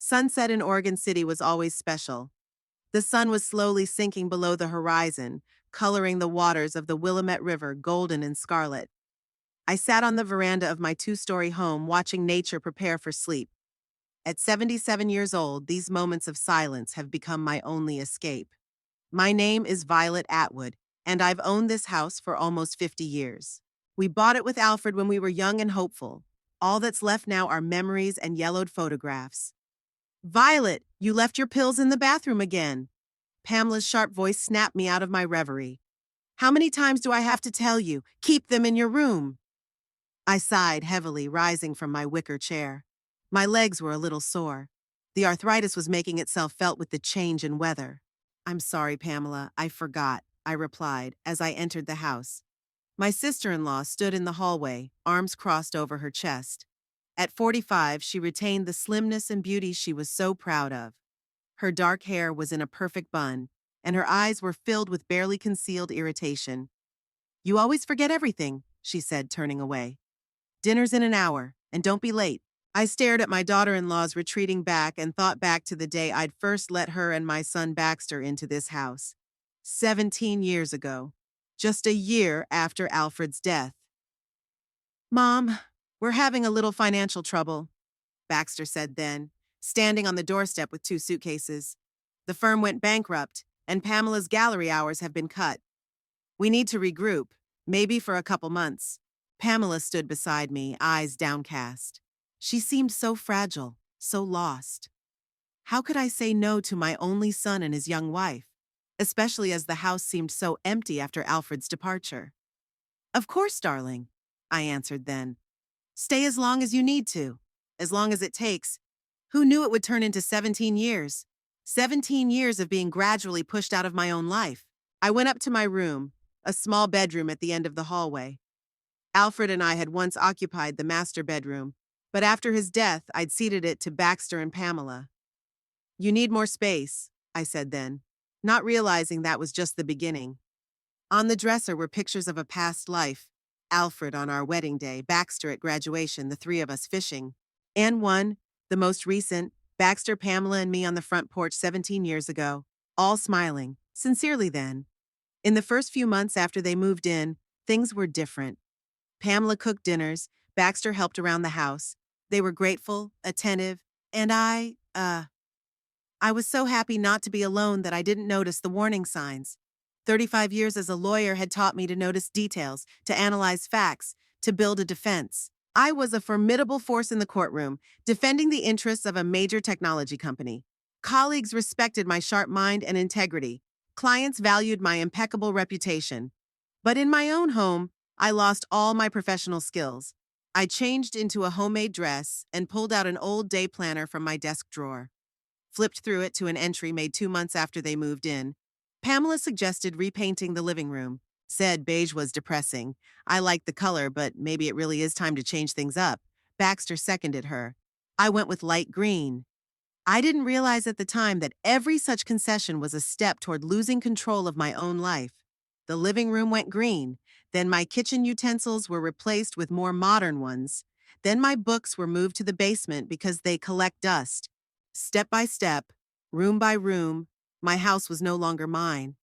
Sunset in Oregon City was always special. The sun was slowly sinking below the horizon, coloring the waters of the Willamette River golden and scarlet. I sat on the veranda of my two-story home watching nature prepare for sleep. At 77 years old, these moments of silence have become my only escape. My name is Violet Atwood, and I've owned this house for almost 50 years. We bought it with Alfred when we were young and hopeful. All that's left now are memories and yellowed photographs. Violet, you left your pills in the bathroom again. Pamela's sharp voice snapped me out of my reverie. How many times do I have to tell you? Keep them in your room. I sighed heavily, rising from my wicker chair. My legs were a little sore. The arthritis was making itself felt with the change in weather. I'm sorry, Pamela, I forgot, I replied as I entered the house. My sister-in-law stood in the hallway, arms crossed over her chest. At 45, she retained the slimness and beauty she was so proud of. Her dark hair was in a perfect bun, and her eyes were filled with barely concealed irritation. You always forget everything, she said, turning away. Dinner's in an hour, and don't be late. I stared at my daughter-in-law's retreating back and thought back to the day I'd first let her and my son Baxter into this house. 17 years ago, just a year after Alfred's death. Mom, we're having a little financial trouble, Baxter said then, standing on the doorstep with two suitcases. The firm went bankrupt, and Pamela's gallery hours have been cut. We need to regroup, maybe for a couple months. Pamela stood beside me, eyes downcast. She seemed so fragile, so lost. How could I say no to my only son and his young wife, especially as the house seemed so empty after Alfred's departure? Of course, darling, I answered then. Stay as long as you need to, as long as it takes. Who knew it would turn into 17 years? 17 years of being gradually pushed out of my own life. I went up to my room, a small bedroom at the end of the hallway. Alfred and I had once occupied the master bedroom, but after his death, I'd ceded it to Baxter and Pamela. You need more space, I said then, not realizing that was just the beginning. On the dresser were pictures of a past life. Alfred on our wedding day, Baxter at graduation, the three of us fishing. And one, the most recent, Baxter, Pamela, and me on the front porch 17 years ago, all smiling, sincerely then. In the first few months after they moved in, things were different. Pamela cooked dinners, Baxter helped around the house. They were grateful, attentive, and I was so happy not to be alone that I didn't notice the warning signs. 35 years as a lawyer had taught me to notice details, to analyze facts, to build a defense. I was a formidable force in the courtroom, defending the interests of a major technology company. Colleagues respected my sharp mind and integrity. Clients valued my impeccable reputation. But in my own home, I lost all my professional skills. I changed into a homemade dress and pulled out an old day planner from my desk drawer. Flipped through it to an entry made 2 months after they moved in. Pamela suggested repainting the living room. Said beige was depressing. I liked the color, but maybe it really is time to change things up. Baxter seconded her. I went with light green. I didn't realize at the time that every such concession was a step toward losing control of my own life. The living room went green. Then my kitchen utensils were replaced with more modern ones. Then my books were moved to the basement because they collect dust. Step by step, room by room, my house was no longer mine.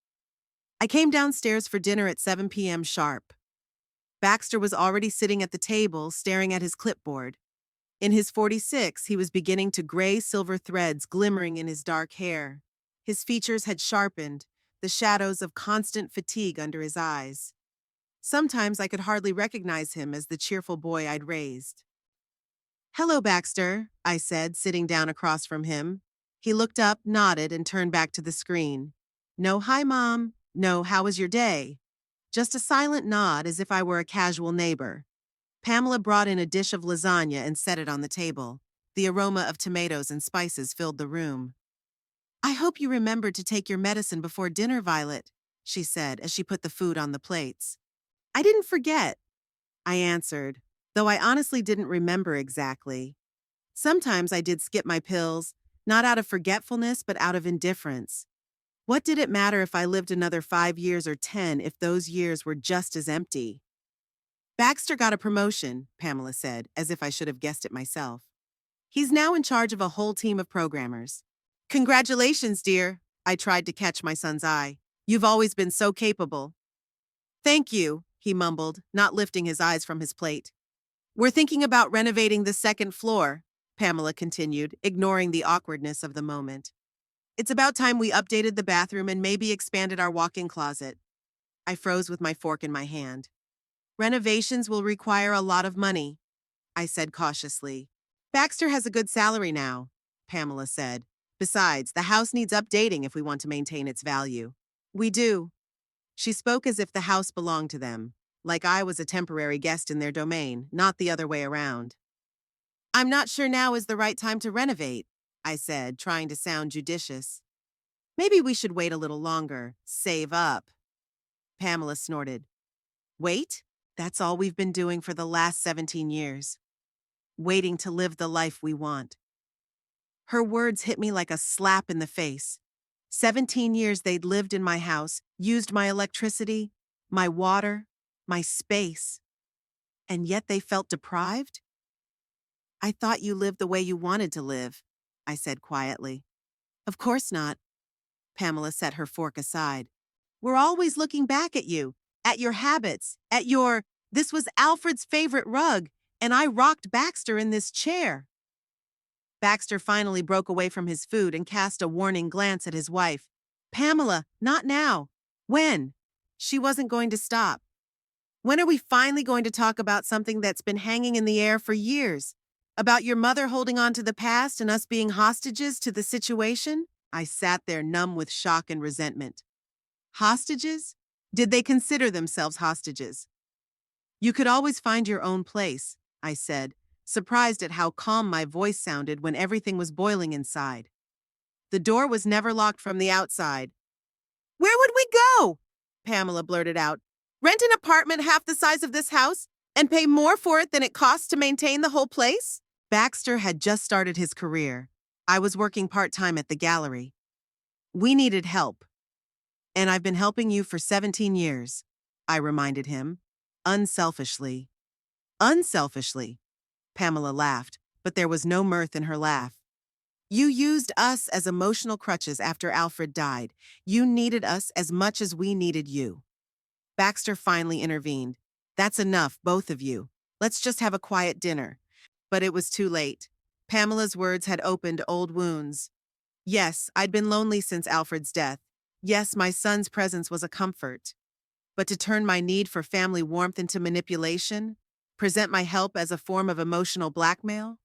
I came downstairs for dinner at 7 p.m. sharp. Baxter was already sitting at the table, staring at his clipboard. In his 46, he was beginning to gray silver threads glimmering in his dark hair. His features had sharpened, the shadows of constant fatigue under his eyes. Sometimes I could hardly recognize him as the cheerful boy I'd raised. Hello, Baxter, I said, sitting down across from him. He looked up, nodded, and turned back to the screen. No, hi, Mom. No, how was your day? Just a silent nod as if I were a casual neighbor. Pamela brought in a dish of lasagna and set it on the table. The aroma of tomatoes and spices filled the room. I hope you remembered to take your medicine before dinner, Violet, she said as she put the food on the plates. I didn't forget, I answered, though I honestly didn't remember exactly. Sometimes I did skip my pills, not out of forgetfulness, but out of indifference. What did it matter if I lived another 5 years or 10 if those years were just as empty? Baxter got a promotion, Pamela said, as if I should have guessed it myself. He's now in charge of a whole team of programmers. Congratulations, dear. I tried to catch my son's eye. You've always been so capable. Thank you, he mumbled, not lifting his eyes from his plate. We're thinking about renovating the second floor, Pamela continued, ignoring the awkwardness of the moment. It's about time we updated the bathroom and maybe expanded our walk-in closet. I froze with my fork in my hand. Renovations will require a lot of money, I said cautiously. Baxter has a good salary now, Pamela said. Besides, the house needs updating if we want to maintain its value. We do. She spoke as if the house belonged to them, like I was a temporary guest in their domain, not the other way around. I'm not sure now is the right time to renovate, I said, trying to sound judicious. Maybe we should wait a little longer, save up. Pamela snorted. Wait? That's all we've been doing for the last 17 years. Waiting to live the life we want. Her words hit me like a slap in the face. 17 years they'd lived in my house, used my electricity, my water, my space. And yet they felt deprived? I thought you lived the way you wanted to live, I said quietly. Of course not. Pamela set her fork aside. We're always looking back at you, at your habits, at your, this was Alfred's favorite rug, and I rocked Baxter in this chair. Baxter finally broke away from his food and cast a warning glance at his wife. Pamela, not now. When? She wasn't going to stop. When are we finally going to talk about something that's been hanging in the air for years? About your mother holding on to the past and us being hostages to the situation? I sat there numb with shock and resentment. Hostages? Did they consider themselves hostages? You could always find your own place, I said, surprised at how calm my voice sounded when everything was boiling inside. The door was never locked from the outside. Where would we go? Pamela blurted out. Rent an apartment half the size of this house and pay more for it than it costs to maintain the whole place? Baxter had just started his career. I was working part-time at the gallery. We needed help. And I've been helping you for 17 years, I reminded him, unselfishly. Unselfishly. Pamela laughed, but there was no mirth in her laugh. You used us as emotional crutches after Alfred died. You needed us as much as we needed you. Baxter finally intervened. That's enough, both of you. Let's just have a quiet dinner. But it was too late. Pamela's words had opened old wounds. Yes, I'd been lonely since Alfred's death. Yes, my son's presence was a comfort. But to turn my need for family warmth into manipulation? Present my help as a form of emotional blackmail?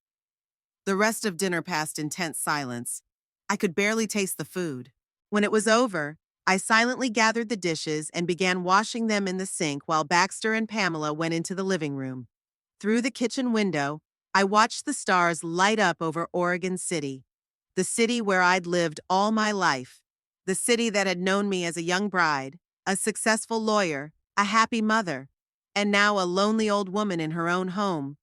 The rest of dinner passed in tense silence. I could barely taste the food. When it was over, I silently gathered the dishes and began washing them in the sink while Baxter and Pamela went into the living room. Through the kitchen window, I watched the stars light up over Oregon City, the city where I'd lived all my life, the city that had known me as a young bride, a successful lawyer, a happy mother, and now a lonely old woman in her own home.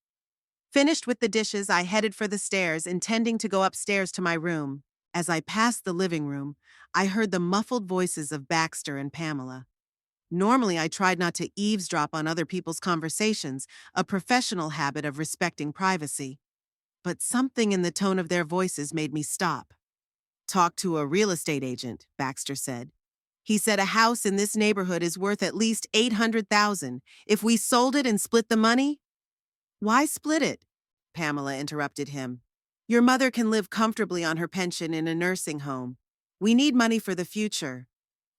Finished with the dishes, I headed for the stairs, intending to go upstairs to my room. As I passed the living room, I heard the muffled voices of Baxter and Pamela. Normally, I tried not to eavesdrop on other people's conversations, a professional habit of respecting privacy. But something in the tone of their voices made me stop. Talk to a real estate agent, Baxter said. He said a house in this neighborhood is worth at least $800,000. If we sold it and split the money? Why split it? Pamela interrupted him. Your mother can live comfortably on her pension in a nursing home. We need money for the future.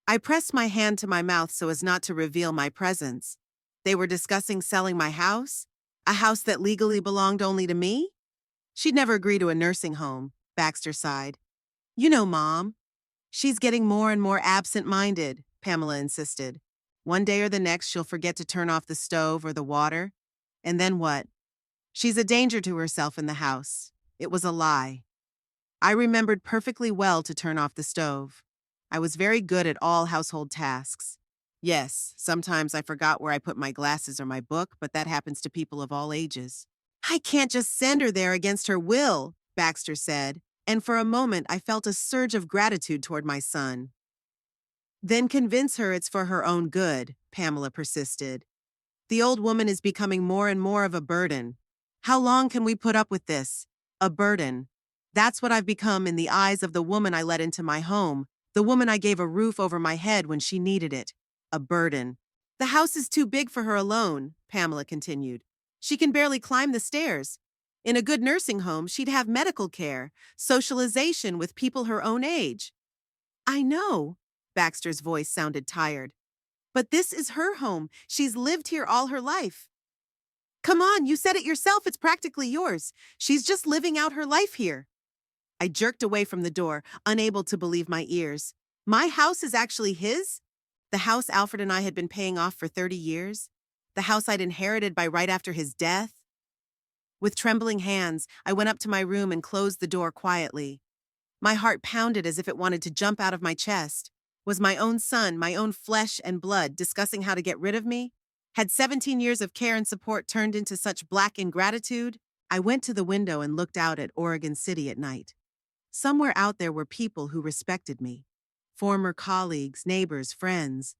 I pressed my hand to my mouth so as not to reveal my presence. They were discussing selling my house? A house that legally belonged only to me? She'd never agree to a nursing home, Baxter sighed. You know, Mom. She's getting more and more absent-minded, Pamela insisted. One day or the next, she'll forget to turn off the stove or the water. And then what? She's a danger to herself in the house. It was a lie. I remembered perfectly well to turn off the stove. I was very good at all household tasks. Yes, sometimes I forgot where I put my glasses or my book, but that happens to people of all ages. I can't just send her there against her will, Baxter said, and for a moment I felt a surge of gratitude toward my son. Then convince her it's for her own good, Pamela persisted. The old woman is becoming more and more of a burden. How long can we put up with this? A burden. That's what I've become in the eyes of the woman I let into my home, the woman I gave a roof over my head when she needed it. A burden. The house is too big for her alone, Pamela continued. She can barely climb the stairs. In a good nursing home, she'd have medical care, socialization with people her own age. I know, Baxter's voice sounded tired. But this is her home. She's lived here all her life. Come on, you said it yourself. It's practically yours. She's just living out her life here. I jerked away from the door, unable to believe my ears. My house is actually his? The house Alfred and I had been paying off for 30 years? The house I'd inherited by right after his death? With trembling hands, I went up to my room and closed the door quietly. My heart pounded as if it wanted to jump out of my chest. Was my own son, my own flesh and blood, discussing how to get rid of me? Had 17 years of care and support turned into such black ingratitude? I went to the window and looked out at Oregon City at night. Somewhere out there were people who respected me. Former colleagues, neighbors, friends.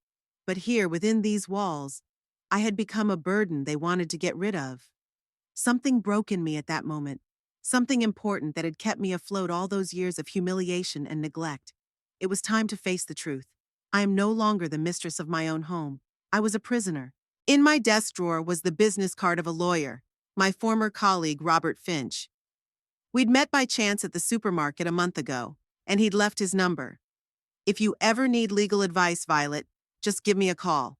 But here, within these walls, I had become a burden they wanted to get rid of. Something broke in me at that moment. Something important that had kept me afloat all those years of humiliation and neglect. It was time to face the truth. I am no longer the mistress of my own home. I was a prisoner. In my desk drawer was the business card of a lawyer, my former colleague Robert Finch. We'd met by chance at the supermarket a month ago, and he'd left his number. If you ever need legal advice, Violet, just give me a call.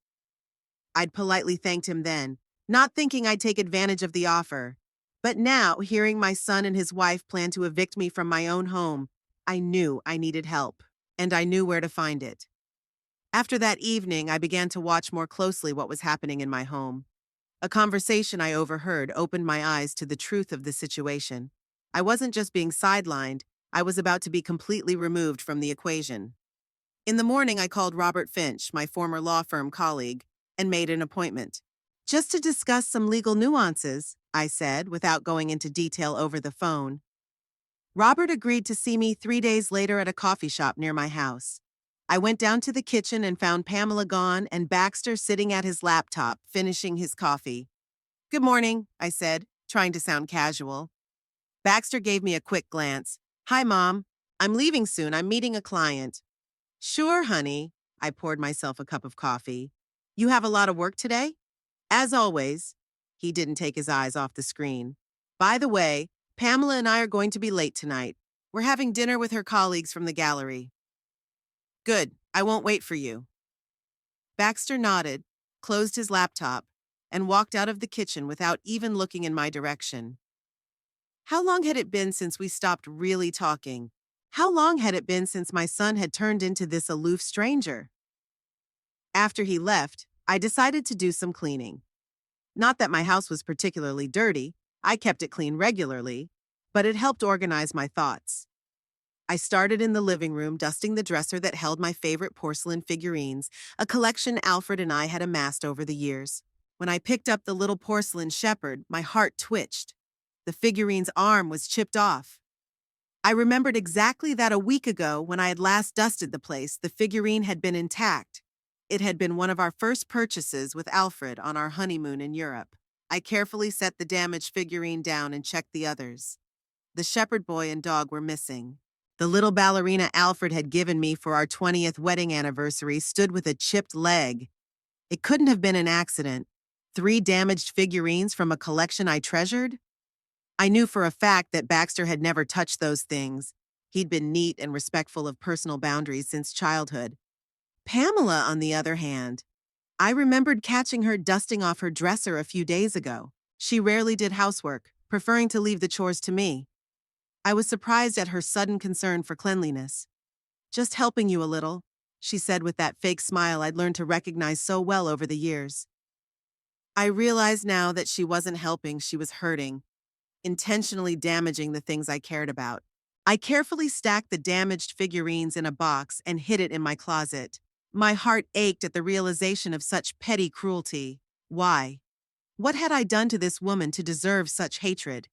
I'd politely thanked him then, not thinking I'd take advantage of the offer. But now, hearing my son and his wife plan to evict me from my own home, I knew I needed help, and I knew where to find it. After that evening, I began to watch more closely what was happening in my home. A conversation I overheard opened my eyes to the truth of the situation. I wasn't just being sidelined, I was about to be completely removed from the equation. In the morning, I called Robert Finch, my former law firm colleague, and made an appointment. Just to discuss some legal nuances, I said, without going into detail over the phone. Robert agreed to see me 3 days later at a coffee shop near my house. I went down to the kitchen and found Pamela gone and Baxter sitting at his laptop, finishing his coffee. Good morning, I said, trying to sound casual. Baxter gave me a quick glance. Hi, Mom. I'm leaving soon. I'm meeting a client. Sure, honey. I poured myself a cup of coffee. You have a lot of work today? As always. He didn't take his eyes off the screen. By the way, Pamela and I are going to be late tonight. We're having dinner with her colleagues from the gallery. Good. I won't wait for you. Baxter nodded, closed his laptop, and walked out of the kitchen without even looking in my direction. How long had it been since we stopped really talking? How long had it been since my son had turned into this aloof stranger? After he left, I decided to do some cleaning. Not that my house was particularly dirty, I kept it clean regularly, but it helped organize my thoughts. I started in the living room, dusting the dresser that held my favorite porcelain figurines, a collection Alfred and I had amassed over the years. When I picked up the little porcelain shepherd, my heart twitched. The figurine's arm was chipped off. I remembered exactly that a week ago when I had last dusted the place, the figurine had been intact. It had been one of our first purchases with Alfred on our honeymoon in Europe. I carefully set the damaged figurine down and checked the others. The shepherd boy and dog were missing. The little ballerina Alfred had given me for our 20th wedding anniversary stood with a chipped leg. It couldn't have been an accident. 3 damaged figurines from a collection I treasured? I knew for a fact that Baxter had never touched those things. He'd been neat and respectful of personal boundaries since childhood. Pamela, on the other hand, I remembered catching her dusting off her dresser a few days ago. She rarely did housework, preferring to leave the chores to me. I was surprised at her sudden concern for cleanliness. Just helping you a little, she said with that fake smile I'd learned to recognize so well over the years. I realized now that she wasn't helping, she was hurting, intentionally damaging the things I cared about. I carefully stacked the damaged figurines in a box and hid it in my closet. My heart ached at the realization of such petty cruelty. Why? What had I done to this woman to deserve such hatred?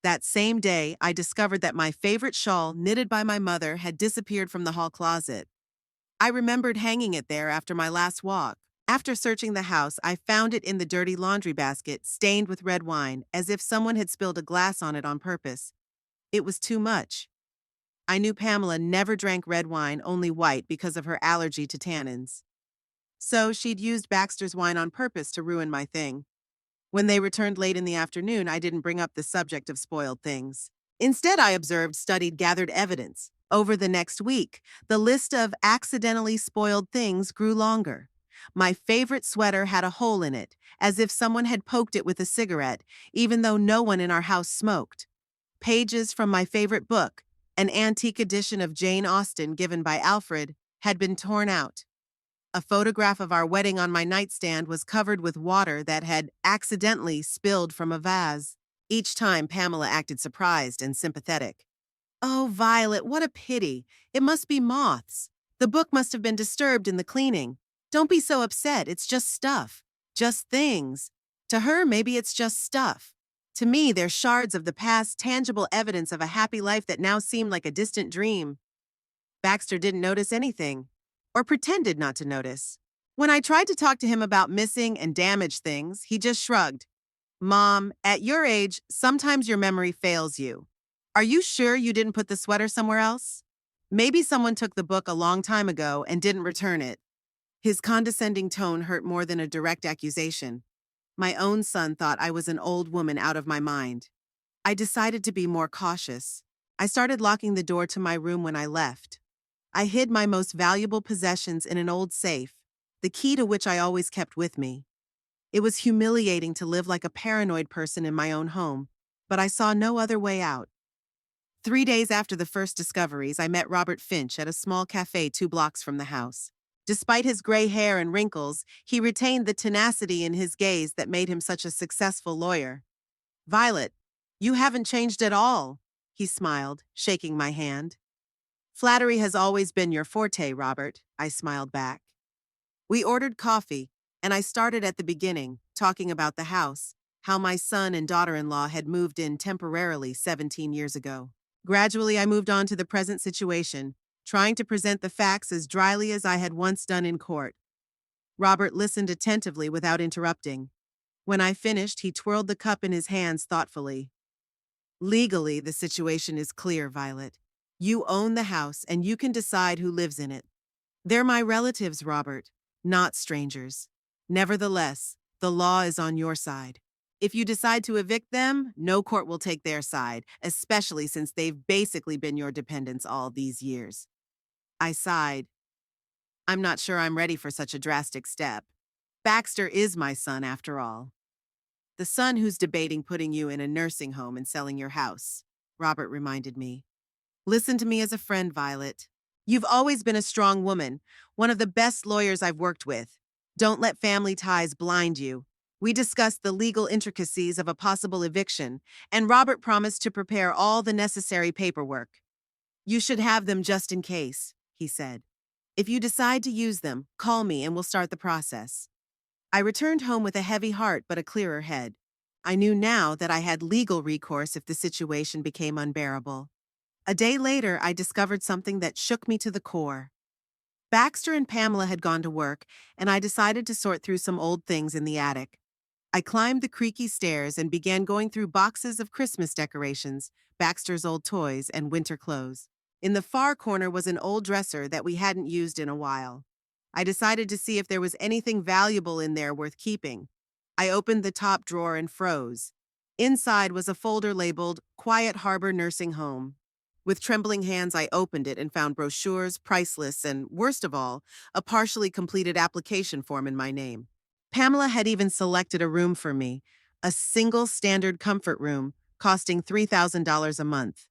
That same day, I discovered that my favorite shawl, knitted by my mother, had disappeared from the hall closet. I remembered hanging it there after my last walk. After searching the house, I found it in the dirty laundry basket, stained with red wine, as if someone had spilled a glass on it on purpose. It was too much. I knew Pamela never drank red wine, only white, because of her allergy to tannins. So she'd used Baxter's wine on purpose to ruin my thing. When they returned late in the afternoon, I didn't bring up the subject of spoiled things. Instead, I observed, studied, gathered evidence. Over the next week, the list of accidentally spoiled things grew longer. My favorite sweater had a hole in it, as if someone had poked it with a cigarette, even though no one in our house smoked. Pages from my favorite book, an antique edition of Jane Austen given by Alfred, had been torn out. A photograph of our wedding on my nightstand was covered with water that had accidentally spilled from a vase. Each time, Pamela acted surprised and sympathetic. "Oh, Violet, what a pity. It must be moths. The book must have been disturbed in the cleaning. Don't be so upset. It's just stuff. Just things. To her, maybe it's just stuff. To me, they're shards of the past, tangible evidence of a happy life that now seemed like a distant dream." Baxter didn't notice anything, or pretended not to notice. When I tried to talk to him about missing and damaged things, he just shrugged. "Mom, at your age, sometimes your memory fails you. Are you sure you didn't put the sweater somewhere else? Maybe someone took the book a long time ago and didn't return it." His condescending tone hurt more than a direct accusation. My own son thought I was an old woman out of my mind. I decided to be more cautious. I started locking the door to my room when I left. I hid my most valuable possessions in an old safe, the key to which I always kept with me. It was humiliating to live like a paranoid person in my own home, but I saw no other way out. 3 days after the first discoveries, I met Robert Finch at a small cafe 2 blocks from the house. Despite his gray hair and wrinkles, he retained the tenacity in his gaze that made him such a successful lawyer. "Violet, you haven't changed at all," he smiled, shaking my hand. "Flattery has always been your forte, Robert," I smiled back. We ordered coffee, and I started at the beginning, talking about the house, how my son and daughter-in-law had moved in temporarily 17 years ago. Gradually, I moved on to the present situation, trying to present the facts as dryly as I had once done in court. Robert listened attentively without interrupting. When I finished, he twirled the cup in his hands thoughtfully. "Legally, the situation is clear, Violet. You own the house, and you can decide who lives in it. They're my relatives, Robert, not strangers. Nevertheless, the law is on your side. If you decide to evict them, no court will take their side, especially since they've basically been your dependents all these years." I sighed. I'm not sure I'm ready for such a drastic step. Baxter is my son, after all. "The son who's debating putting you in a nursing home and selling your house," Robert reminded me. "Listen to me as a friend, Violet. You've always been a strong woman, one of the best lawyers I've worked with. Don't let family ties blind you." We discussed the legal intricacies of a possible eviction, and Robert promised to prepare all the necessary paperwork. "You should have them just in case," he said. "If you decide to use them, call me and we'll start the process." I returned home with a heavy heart but a clearer head. I knew now that I had legal recourse if the situation became unbearable. A day later, I discovered something that shook me to the core. Baxter and Pamela had gone to work, and I decided to sort through some old things in the attic. I climbed the creaky stairs and began going through boxes of Christmas decorations, Baxter's old toys, and winter clothes. In the far corner was an old dresser that we hadn't used in a while. I decided to see if there was anything valuable in there worth keeping. I opened the top drawer and froze. Inside was a folder labeled Quiet Harbor Nursing Home. With trembling hands, I opened it and found brochures, price lists, and, worst of all, a partially completed application form in my name. Pamela had even selected a room for me, a single standard comfort room, costing $3,000 a month.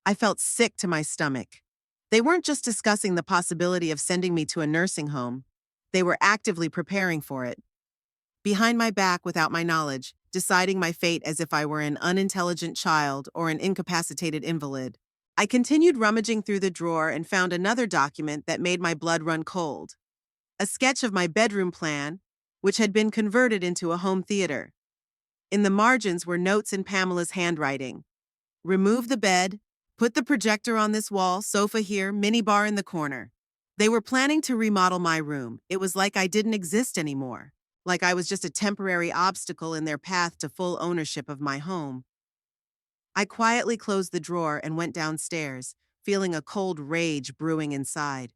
I felt sick to my stomach. They weren't just discussing the possibility of sending me to a nursing home. They were actively preparing for it. Behind my back, without my knowledge, deciding my fate as if I were an unintelligent child or an incapacitated invalid. I continued rummaging through the drawer and found another document that made my blood run cold. A sketch of my bedroom plan, which had been converted into a home theater. In the margins were notes in Pamela's handwriting. "Remove the bed, put the projector on this wall, sofa here, minibar in the corner." They were planning to remodel my room. It was like I didn't exist anymore, like I was just a temporary obstacle in their path to full ownership of my home. I quietly closed the drawer and went downstairs, feeling a cold rage brewing inside.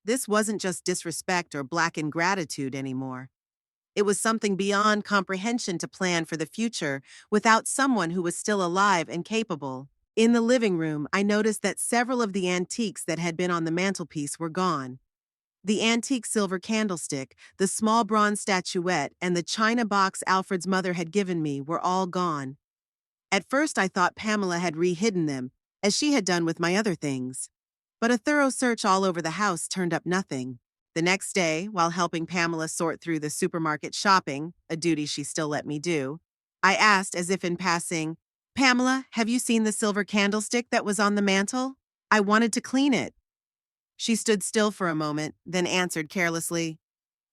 This wasn't just disrespect or black ingratitude anymore. It was something beyond comprehension to plan for the future without someone who was still alive and capable. In the living room, I noticed that several of the antiques that had been on the mantelpiece were gone. The antique silver candlestick, the small bronze statuette, and the china box Alfred's mother had given me were all gone. At first, I thought Pamela had re-hidden them, as she had done with my other things. But a thorough search all over the house turned up nothing. The next day, while helping Pamela sort through the supermarket shopping, a duty she still let me do, I asked, as if in passing, "Pamela, have you seen the silver candlestick that was on the mantel? I wanted to clean it." She stood still for a moment, then answered carelessly,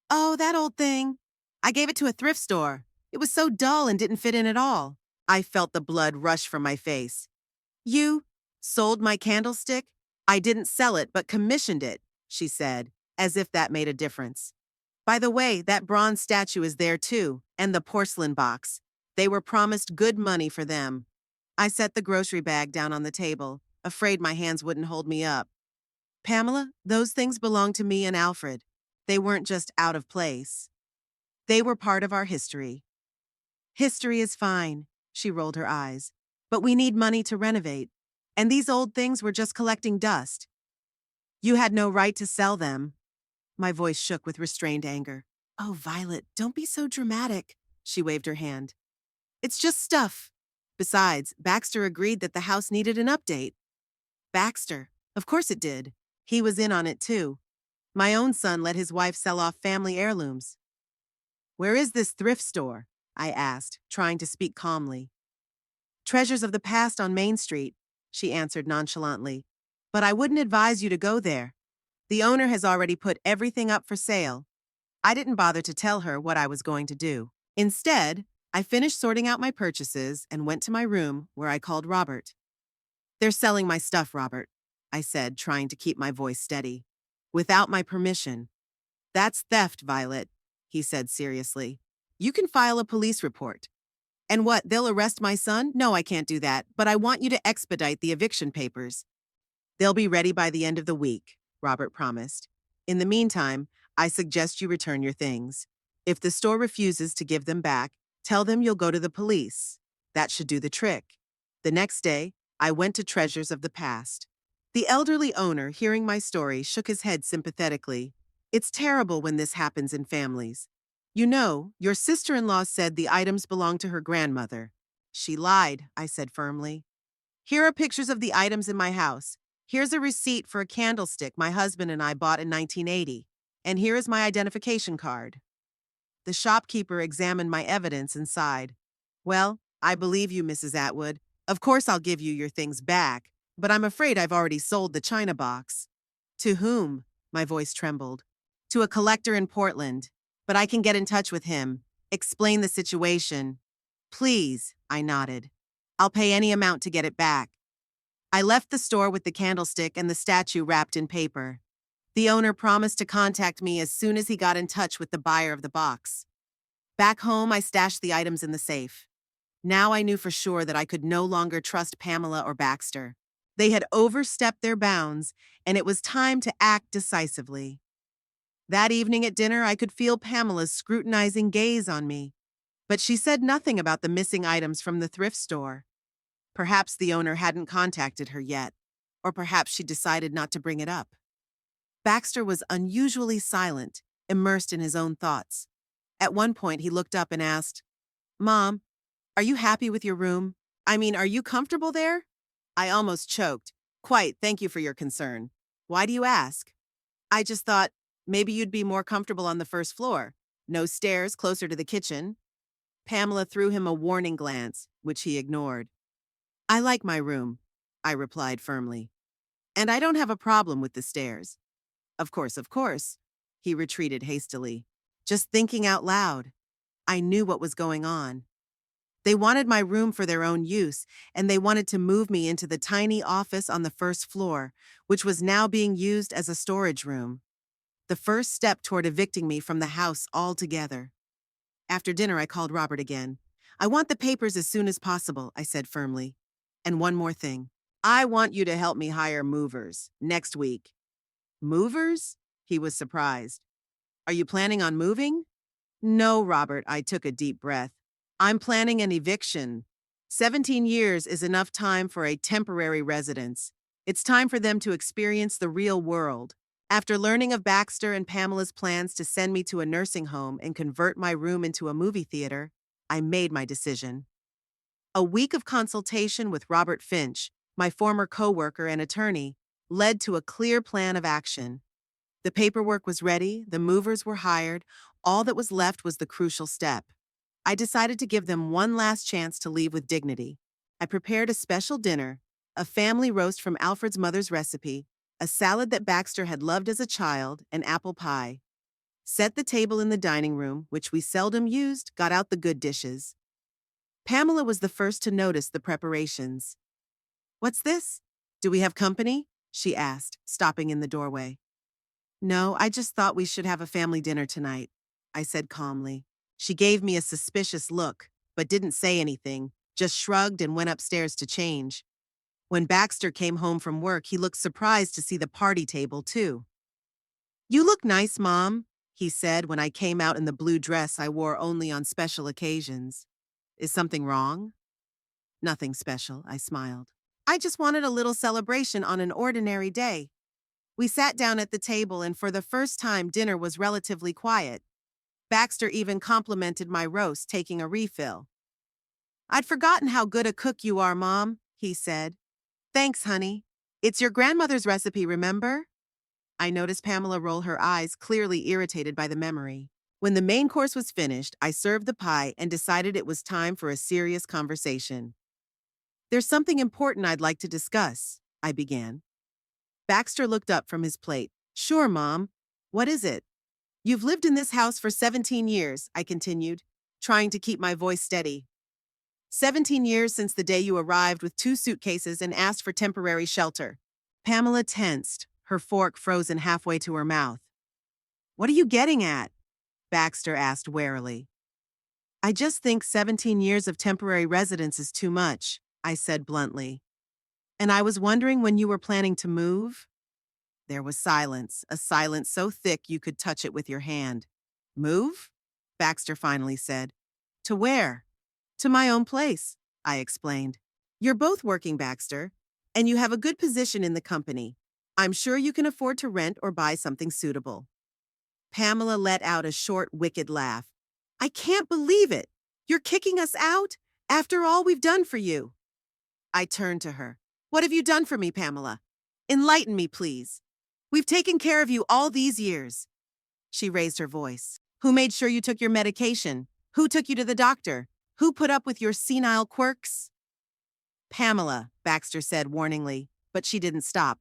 "Oh, that old thing. I gave it to a thrift store. It was so dull and didn't fit in at all." I felt the blood rush from my face. "You sold my candlestick? I didn't sell it, but commissioned it," she said, as if that made a difference. "By the way, that bronze statue is there too, and the porcelain box. They were promised good money for them." I set the grocery bag down on the table, afraid my hands wouldn't hold me up. "Pamela, those things belong to me and Alfred. They weren't just out of place. They were part of our history." "History is fine," she rolled her eyes. "But we need money to renovate. And these old things were just collecting dust. You had no right to sell them." My voice shook with restrained anger. "Oh, Violet, don't be so dramatic." She waved her hand. "It's just stuff. Besides, Baxter agreed that the house needed an update." "Baxter? Of course it did. He was in on it too. My own son let his wife sell off family heirlooms." "Where is this thrift store?" I asked, trying to speak calmly. "Treasures of the Past on Main Street," she answered nonchalantly. "But I wouldn't advise you to go there. The owner has already put everything up for sale." I didn't bother to tell her what I was going to do. Instead, I finished sorting out my purchases and went to my room, where I called Robert. "They're selling my stuff, Robert," I said, trying to keep my voice steady. "Without my permission." "That's theft, Violet," he said seriously. "You can file a police report." "And what, they'll arrest my son? No, I can't do that, but I want you to expedite the eviction papers." "They'll be ready by the end of the week," Robert promised. "In the meantime, I suggest you return your things. If the store refuses to give them back, tell them you'll go to the police. That should do the trick." The next day, I went to Treasures of the Past. The elderly owner, hearing my story, shook his head sympathetically. "It's terrible when this happens in families. You know, your sister-in-law said the items belonged to her grandmother." "She lied," I said firmly. "Here are pictures of the items in my house. Here's a receipt for a candlestick my husband and I bought in 1980. And here is my identification card." The shopkeeper examined my evidence and sighed. "Well, I believe you, Mrs. Atwood. Of course I'll give you your things back, but I'm afraid I've already sold the china box." "To whom?" My voice trembled. "To a collector in Portland. But I can get in touch with him. Explain the situation." "Please," I nodded. "I'll pay any amount to get it back." I left the store with the candlestick and the statue wrapped in paper. The owner promised to contact me as soon as he got in touch with the buyer of the box. Back home, I stashed the items in the safe. Now I knew for sure that I could no longer trust Pamela or Baxter. They had overstepped their bounds, and it was time to act decisively. That evening at dinner, I could feel Pamela's scrutinizing gaze on me. But she said nothing about the missing items from the thrift store. Perhaps the owner hadn't contacted her yet, or perhaps she decided not to bring it up. Baxter was unusually silent, immersed in his own thoughts. At one point, he looked up and asked, "Mom, are you happy with your room? I mean, are you comfortable there?" I almost choked. "Quite, thank you for your concern. Why do you ask?" "I just thought maybe you'd be more comfortable on the first floor. No stairs, closer to the kitchen." Pamela threw him a warning glance, which he ignored. "I like my room," I replied firmly. "And I don't have a problem with the stairs." Of course," he retreated hastily. Just thinking out loud. I knew what was going on. They wanted my room for their own use, and they wanted to move me into the tiny office on the first floor, which was now being used as a storage room. The first step toward evicting me from the house altogether. After dinner, I called Robert again. "I want the papers as soon as possible," I said firmly. And one more thing. I want you to help me hire movers next week. Movers? He was surprised. Are you planning on moving? No, Robert, I took a deep breath. I'm planning an eviction. 17 years is enough time for a temporary residence. It's time for them to experience the real world. After learning of Baxter and Pamela's plans to send me to a nursing home and convert my room into a movie theater, I made my decision. A week of consultation with Robert Finch, my former coworker and attorney, led to a clear plan of action. The paperwork was ready, the movers were hired, all that was left was the crucial step. I decided to give them one last chance to leave with dignity. I prepared a special dinner, a family roast from Alfred's mother's recipe, a salad that Baxter had loved as a child, and apple pie. Set the table in the dining room, which we seldom used, got out the good dishes. Pamela was the first to notice the preparations. "What's this? Do we have company?" she asked, stopping in the doorway. "No, I just thought we should have a family dinner tonight," I said calmly. She gave me a suspicious look, but didn't say anything, just shrugged and went upstairs to change. When Baxter came home from work, he looked surprised to see the party table, too. "You look nice, Mom," he said when I came out in the blue dress I wore only on special occasions. "Is something wrong?" "Nothing special," I smiled. "I just wanted a little celebration on an ordinary day." We sat down at the table, and for the first time, dinner was relatively quiet. Baxter even complimented my roast, taking a refill. "I'd forgotten how good a cook you are, Mom," he said. "Thanks, honey. It's your grandmother's recipe, remember?" I noticed Pamela roll her eyes, clearly irritated by the memory. When the main course was finished, I served the pie and decided it was time for a serious conversation. "There's something important I'd like to discuss," I began. Baxter looked up from his plate. "Sure, Mom. What is it?" "You've lived in this house for 17 years, I continued, trying to keep my voice steady. 17 years since the day you arrived with 2 suitcases and asked for temporary shelter." Pamela tensed, her fork frozen halfway to her mouth. "What are you getting at?" Baxter asked warily. "I just think 17 years of temporary residence is too much," I said bluntly. "And I was wondering when you were planning to move?" There was silence, a silence so thick you could touch it with your hand. "Move?" Baxter finally said. "To where?" "To my own place," I explained. "You're both working, Baxter, and you have a good position in the company. I'm sure you can afford to rent or buy something suitable." Pamela let out a short, wicked laugh. "I can't believe it! You're kicking us out? After all we've done for you." I turned to her. "What have you done for me, Pamela? Enlighten me, please. We've taken care of you all these years." She raised her voice. "Who made sure you took your medication? Who took you to the doctor? Who put up with your senile quirks?" "Pamela," Baxter said warningly, but she didn't stop.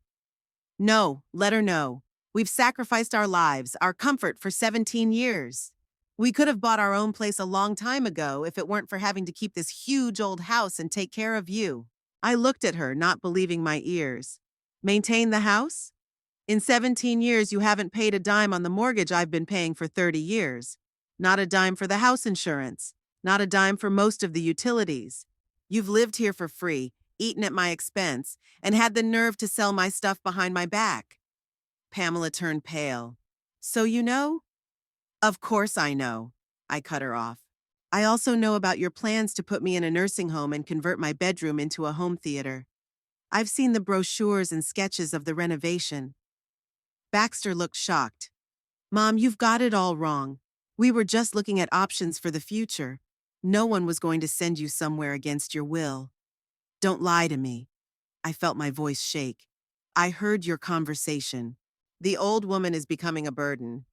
"No, let her know. We've sacrificed our lives, our comfort for 17 years. We could have bought our own place a long time ago if it weren't for having to keep this huge old house and take care of you." I looked at her, not believing my ears. "Maintain the house? In 17 years, you haven't paid a dime on the mortgage I've been paying for 30 years. Not a dime for the house insurance. Not a dime for most of the utilities. You've lived here for free, eaten at my expense, and had the nerve to sell my stuff behind my back." Pamela turned pale. "So you know?" "Of course I know," I cut her off. "I also know about your plans to put me in a nursing home and convert my bedroom into a home theater. I've seen the brochures and sketches of the renovation." Baxter looked shocked. "Mom, you've got it all wrong. We were just looking at options for the future. No one was going to send you somewhere against your will. Don't lie to me." I felt my voice shake. "I heard your conversation. The old woman is becoming a burden.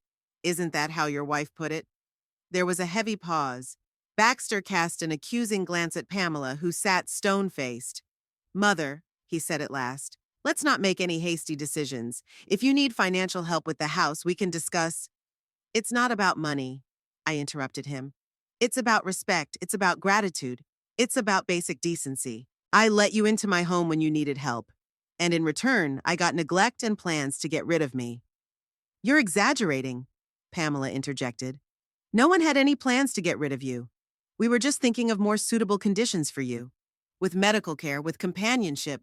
Isn't that how your wife put it?" There was a heavy pause. Baxter cast an accusing glance at Pamela, who sat stone-faced. "Mother," he said at last, "let's not make any hasty decisions. If you need financial help with the house, we can discuss—" "It's not about money," I interrupted him. "It's about respect. It's about gratitude. It's about basic decency. I let you into my home when you needed help. And in return, I got neglect and plans to get rid of me." "You're exaggerating," Pamela interjected. "No one had any plans to get rid of you. We were just thinking of more suitable conditions for you." with medical care, with companionship.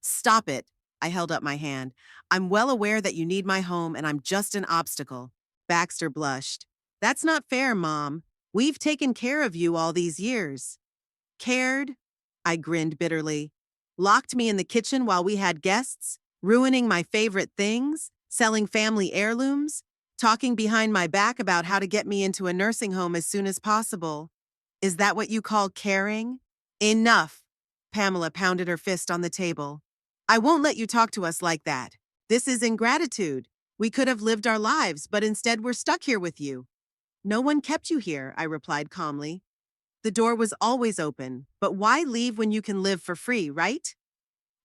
Stop it. I held up my hand. I'm well aware that you need my home and I'm just an obstacle. Baxter blushed. That's not fair, Mom. We've taken care of you all these years. Cared? I grinned bitterly. Locked me in the kitchen while we had guests, ruining my favorite things, selling family heirlooms, talking behind my back about how to get me into a nursing home as soon as possible. Is that what you call caring? Enough. Pamela pounded her fist on the table. I won't let you talk to us like that. This is ingratitude. We could have lived our lives, but instead we're stuck here with you. No one kept you here, I replied calmly. The door was always open, but why leave when you can live for free, right?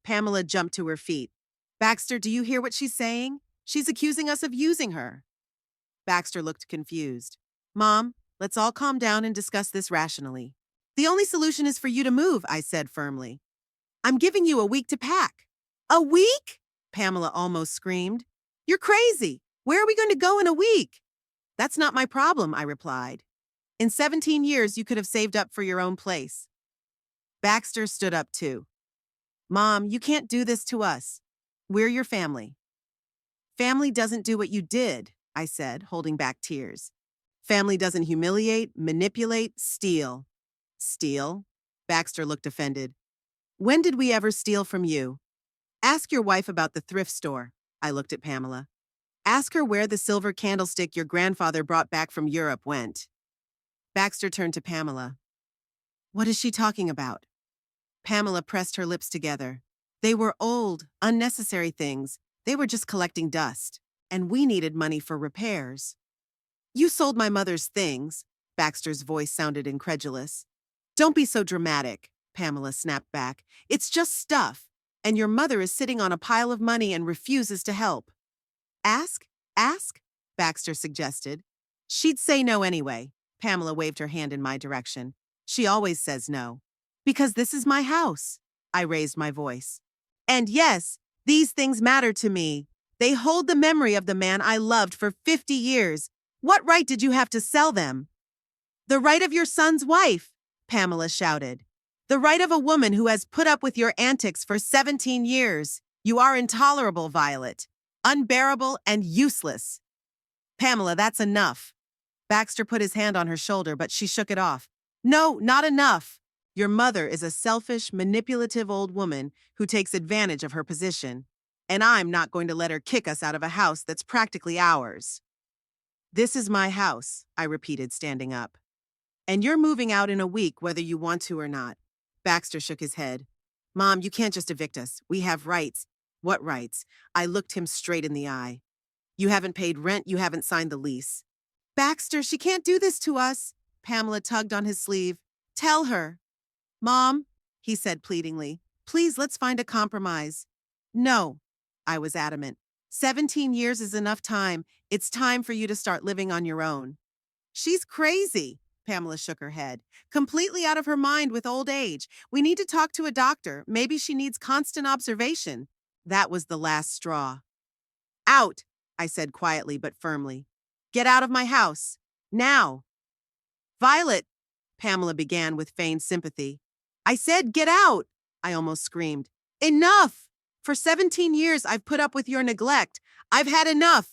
Pamela jumped to her feet. Baxter, do you hear what she's saying? She's accusing us of using her. Baxter looked confused. Mom, let's all calm down and discuss this rationally. The only solution is for you to move, I said firmly. I'm giving you a week to pack. A week? Pamela almost screamed. You're crazy. Where are we going to go in a week? That's not my problem, I replied. In 17 years, you could have saved up for your own place. Baxter stood up too. Mom, you can't do this to us. We're your family. Family doesn't do what you did, I said, holding back tears. Family doesn't humiliate, manipulate, steal. Steal? Baxter looked offended. When did we ever steal from you? Ask your wife about the thrift store. I looked at Pamela. Ask her where the silver candlestick your grandfather brought back from Europe went. Baxter turned to Pamela. What is she talking about? Pamela pressed her lips together. They were old, unnecessary things. They were just collecting dust. And we needed money for repairs. You sold my mother's things. Baxter's voice sounded incredulous. Don't be so dramatic, Pamela snapped back. It's just stuff. And your mother is sitting on a pile of money and refuses to help. Ask? Baxter suggested. She'd say no anyway. Pamela waved her hand in my direction. She always says no. Because this is my house. I raised my voice. And yes, these things matter to me. They hold the memory of the man I loved for 50 years. What right did you have to sell them? The right of your son's wife, Pamela shouted. The right of a woman who has put up with your antics for 17 years. You are intolerable, Violet. Unbearable and useless. Pamela, that's enough. Baxter put his hand on her shoulder, but she shook it off. No, not enough. Your mother is a selfish, manipulative old woman who takes advantage of her position. And I'm not going to let her kick us out of a house that's practically ours. This is my house, I repeated, standing up. And you're moving out in a week whether you want to or not. Baxter shook his head. Mom, you can't just evict us. We have rights. What rights? I looked him straight in the eye. You haven't paid rent, you haven't signed the lease. Baxter, she can't do this to us. Pamela tugged on his sleeve. Tell her. Mom, he said pleadingly, please let's find a compromise. No, I was adamant. 17 years is enough time. It's time for you to start living on your own. She's crazy. Pamela shook her head. Completely out of her mind with old age. We need to talk to a doctor. Maybe she needs constant observation. That was the last straw. Out, I said quietly but firmly. Get out of my house. Now. Violet, Pamela began with feigned sympathy. I said get out, I almost screamed. Enough! For 17 years I've put up with your neglect. I've had enough.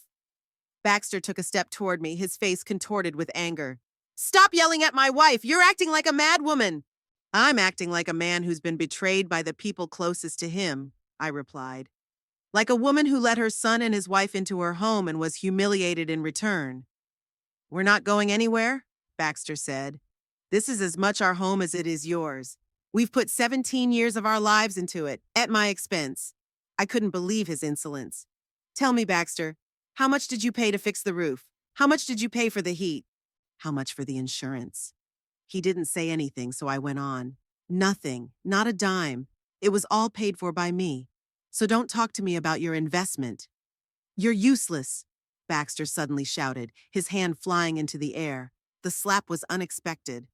Baxter took a step toward me, his face contorted with anger. Stop yelling at my wife! You're acting like a madwoman! I'm acting like a man who's been betrayed by the people closest to him, I replied. Like a woman who let her son and his wife into her home and was humiliated in return. We're not going anywhere, Baxter said. This is as much our home as it is yours. We've put 17 years of our lives into it, at my expense. I couldn't believe his insolence. Tell me, Baxter, how much did you pay to fix the roof? How much did you pay for the heat? How much for the insurance? He didn't say anything, so I went on. Nothing, not a dime. It was all paid for by me. So don't talk to me about your investment. You're useless, Baxter suddenly shouted, his hand flying into the air. The slap was unexpected.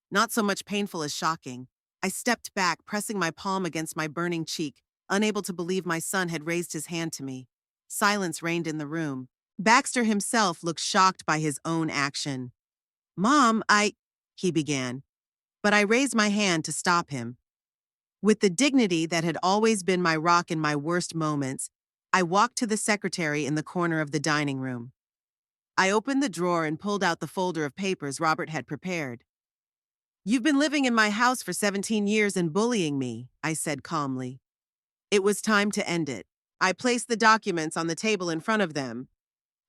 Not so much painful as shocking. I stepped back, pressing my palm against my burning cheek, unable to believe my son had raised his hand to me. Silence reigned in the room. Baxter himself looked shocked by his own action. Mom, he began. But I raised my hand to stop him. With the dignity that had always been my rock in my worst moments, I walked to the secretary in the corner of the dining room. I opened the drawer and pulled out the folder of papers Robert had prepared. "You've been living in my house for 17 years and bullying me," I said calmly. It was time to end it. I placed the documents on the table in front of them.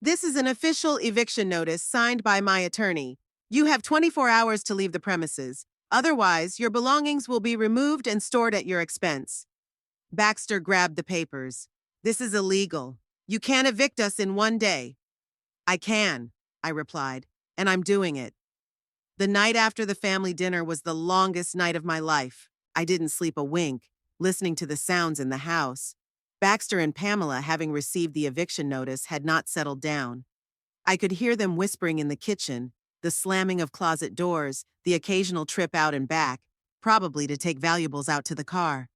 "This is an official eviction notice signed by my attorney. You have 24 hours to leave the premises. Otherwise, your belongings will be removed and stored at your expense." Baxter grabbed the papers. "This is illegal. You can't evict us in one day." "I can," I replied, "and I'm doing it." The night after the family dinner was the longest night of my life. I didn't sleep a wink, listening to the sounds in the house. Baxter and Pamela, having received the eviction notice, had not settled down. I could hear them whispering in the kitchen, the slamming of closet doors, the occasional trip out and back, probably to take valuables out to the car.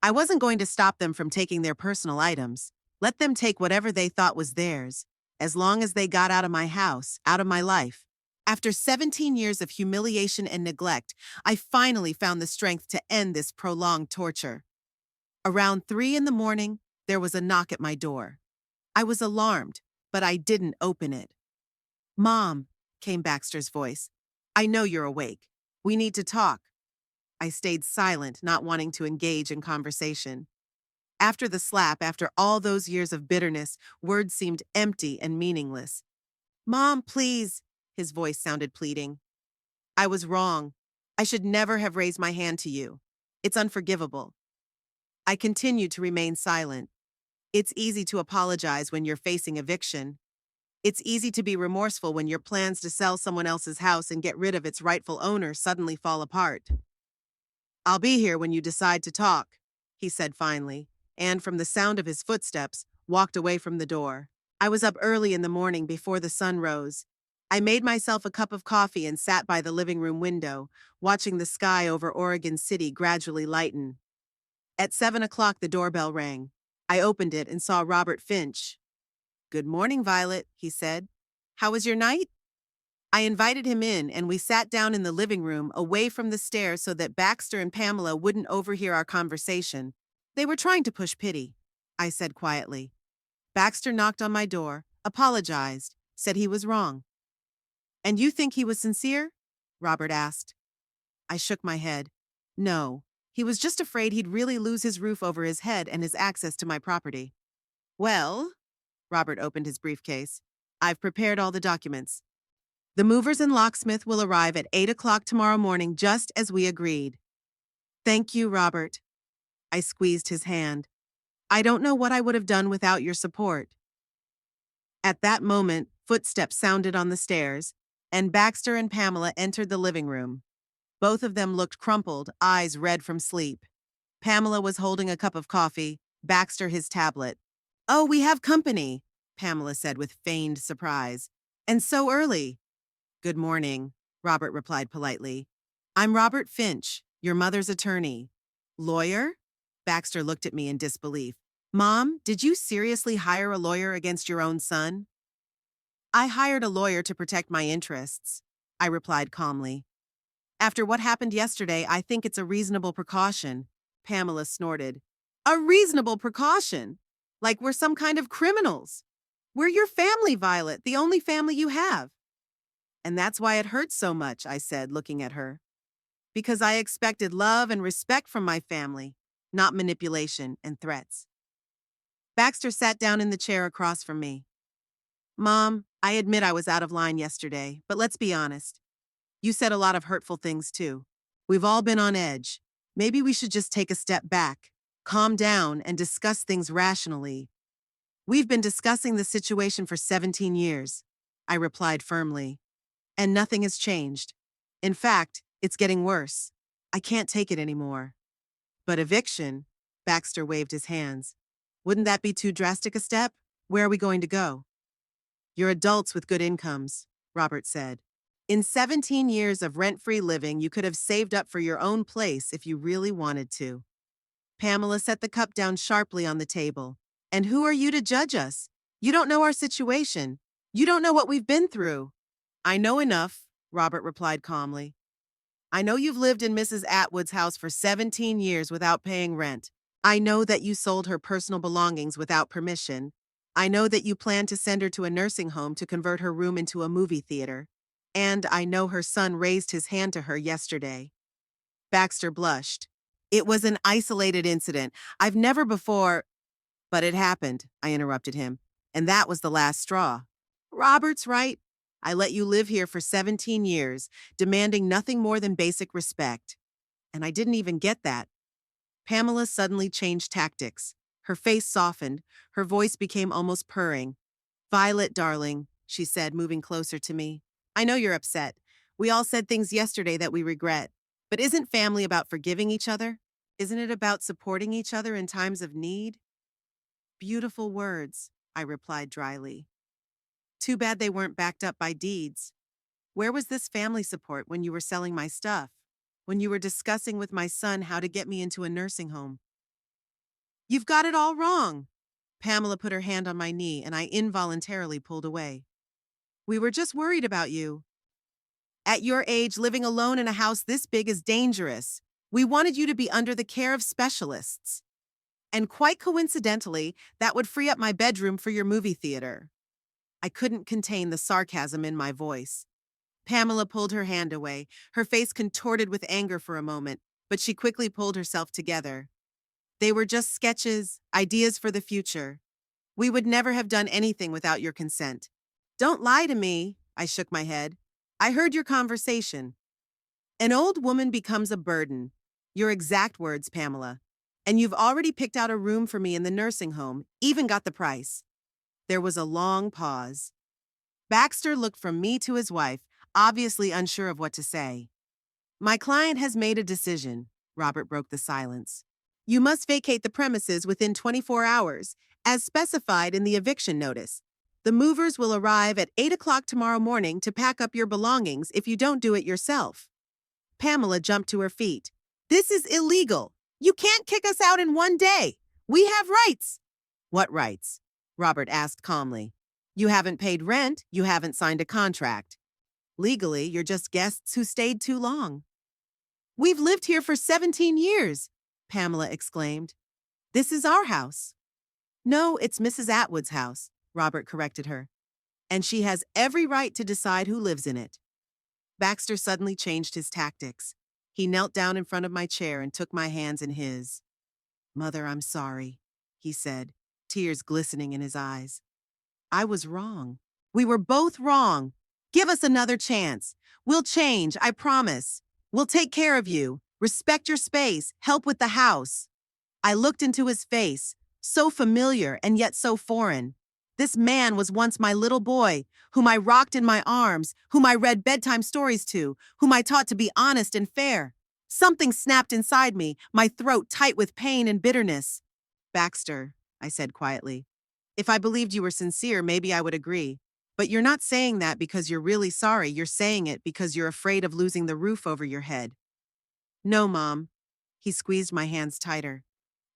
I wasn't going to stop them from taking their personal items. Let them take whatever they thought was theirs, as long as they got out of my house, out of my life. After 17 years of humiliation and neglect, I finally found the strength to end this prolonged torture. Around 3 in the morning, there was a knock at my door. I was alarmed, but I didn't open it. "Mom," came Baxter's voice. "I know you're awake. We need to talk." I stayed silent, not wanting to engage in conversation. After the slap, after all those years of bitterness, words seemed empty and meaningless. "Mom, please," his voice sounded pleading. "I was wrong. I should never have raised my hand to you. It's unforgivable." I continued to remain silent. It's easy to apologize when you're facing eviction. It's easy to be remorseful when your plans to sell someone else's house and get rid of its rightful owner suddenly fall apart. "I'll be here when you decide to talk," he said finally, and from the sound of his footsteps, walked away from the door. I was up early in the morning before the sun rose. I made myself a cup of coffee and sat by the living room window, watching the sky over Oregon City gradually lighten. At 7 o'clock, the doorbell rang. I opened it and saw Robert Finch. "Good morning, Violet," he said. "How was your night?" I invited him in, and we sat down in the living room, away from the stairs so that Baxter and Pamela wouldn't overhear our conversation. They were trying to push pity, I said quietly. Baxter knocked on my door, apologized, said he was wrong. "And you think he was sincere?" Robert asked. I shook my head. No, he was just afraid he'd really lose his roof over his head and his access to my property. "Well," Robert opened his briefcase, "I've prepared all the documents. The movers and locksmith will arrive at 8 o'clock tomorrow morning, just as we agreed." "Thank you, Robert." I squeezed his hand. "I don't know what I would have done without your support." At that moment, footsteps sounded on the stairs, and Baxter and Pamela entered the living room. Both of them looked crumpled, eyes red from sleep. Pamela was holding a cup of coffee, Baxter his tablet. "Oh, we have company," Pamela said with feigned surprise. "And so early." "Good morning," Robert replied politely. "I'm Robert Finch, your mother's attorney." "Lawyer?" Baxter looked at me in disbelief. "Mom, did you seriously hire a lawyer against your own son?" "I hired a lawyer to protect my interests," I replied calmly. "After what happened yesterday, I think it's a reasonable precaution." Pamela snorted. "A reasonable precaution? Like we're some kind of criminals. We're your family, Violet, the only family you have." "And that's why it hurts so much," I said, looking at her. "Because I expected love and respect from my family, not manipulation and threats." Baxter sat down in the chair across from me. "Mom, I admit I was out of line yesterday, but let's be honest. You said a lot of hurtful things too. We've all been on edge. Maybe we should just take a step back, calm down, and discuss things rationally." "We've been discussing the situation for 17 years," I replied firmly. "And nothing has changed. In fact, it's getting worse. I can't take it anymore." "But eviction," Baxter waved his hands. "Wouldn't that be too drastic a step? Where are we going to go?" "You're adults with good incomes," Robert said. "In 17 years of rent-free living, you could have saved up for your own place if you really wanted to." Pamela set the cup down sharply on the table. "And who are you to judge us? You don't know our situation. You don't know what we've been through." "I know enough," Robert replied calmly. I know you've lived in Mrs. Atwood's house for 17 years without paying rent. I know that you sold her personal belongings without permission. I know that you plan to send her to a nursing home to convert her room into a movie theater. And I know her son raised his hand to her yesterday. Baxter blushed. It was an isolated incident. I've never before. But it happened, I interrupted him. And that was the last straw. Robert's right. I let you live here for 17 years, demanding nothing more than basic respect. And I didn't even get that. Pamela suddenly changed tactics. Her face softened. Her voice became almost purring. Violet, darling, she said, moving closer to me. I know you're upset. We all said things yesterday that we regret. But isn't family about forgiving each other? Isn't it about supporting each other in times of need? Beautiful words, I replied dryly. Too bad they weren't backed up by deeds. Where was this family support when you were selling my stuff? When you were discussing with my son how to get me into a nursing home? You've got it all wrong. Pamela put her hand on my knee and I involuntarily pulled away. We were just worried about you. At your age, living alone in a house this big is dangerous. We wanted you to be under the care of specialists. And quite coincidentally, that would free up my bedroom for your movie theater. I couldn't contain the sarcasm in my voice. Pamela pulled her hand away, her face contorted with anger for a moment, but she quickly pulled herself together. They were just sketches, ideas for the future. We would never have done anything without your consent. Don't lie to me, I shook my head. I heard your conversation. An old woman becomes a burden. Your exact words, Pamela. And you've already picked out a room for me in the nursing home, even got the price. There was a long pause. Baxter looked from me to his wife, obviously unsure of what to say. My client has made a decision, Robert broke the silence. You must vacate the premises within 24 hours, as specified in the eviction notice. The movers will arrive at 8 o'clock tomorrow morning to pack up your belongings if you don't do it yourself. Pamela jumped to her feet. This is illegal. You can't kick us out in one day. We have rights. What rights? Robert asked calmly. You haven't paid rent, you haven't signed a contract. Legally, you're just guests who stayed too long. We've lived here for 17 years, Pamela exclaimed. This is our house. No, it's Mrs. Atwood's house, Robert corrected her. And she has every right to decide who lives in it. Baxter suddenly changed his tactics. He knelt down in front of my chair and took my hands in his. Mother, I'm sorry, he said, tears glistening in his eyes. I was wrong. We were both wrong. Give us another chance. We'll change, I promise. We'll take care of you, respect your space, help with the house. I looked into his face, so familiar and yet so foreign. This man was once my little boy, whom I rocked in my arms, whom I read bedtime stories to, whom I taught to be honest and fair. Something snapped inside me, my throat tight with pain and bitterness. Baxter, I said quietly, if I believed you were sincere, maybe I would agree. But you're not saying that because you're really sorry. You're saying it because you're afraid of losing the roof over your head. No, Mom. He squeezed my hands tighter.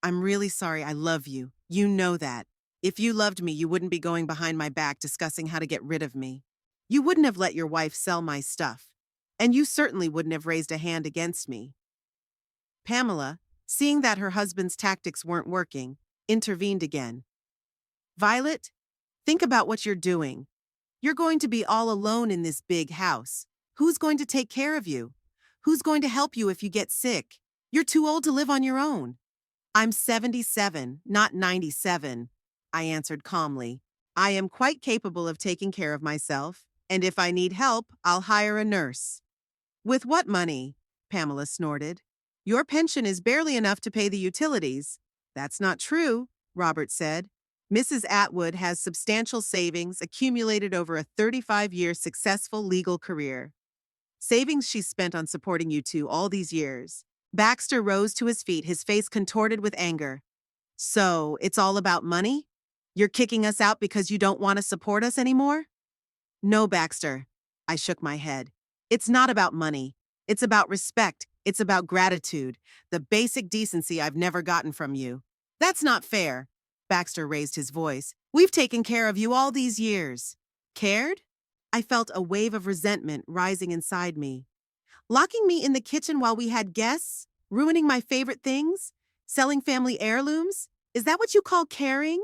I'm really sorry. I love you. You know that. If you loved me, you wouldn't be going behind my back discussing how to get rid of me. You wouldn't have let your wife sell my stuff. And you certainly wouldn't have raised a hand against me. Pamela, seeing that her husband's tactics weren't working, intervened again. Violet, think about what you're doing. You're going to be all alone in this big house. Who's going to take care of you? Who's going to help you if you get sick? You're too old to live on your own. I'm 77, not 97, I answered calmly. I am quite capable of taking care of myself, and if I need help, I'll hire a nurse. With what money? Pamela snorted. Your pension is barely enough to pay the utilities. That's not true, Robert said. Mrs. Atwood has substantial savings accumulated over a 35-year successful legal career. Savings she's spent on supporting you two all these years. Baxter rose to his feet, his face contorted with anger. So, it's all about money? You're kicking us out because you don't want to support us anymore? No, Baxter. I shook my head. It's not about money. It's about respect. It's about gratitude. The basic decency I've never gotten from you. That's not fair. Baxter raised his voice. We've taken care of you all these years. Cared? I felt a wave of resentment rising inside me. Locking me in the kitchen while we had guests? Ruining my favorite things? Selling family heirlooms? Is that what you call caring?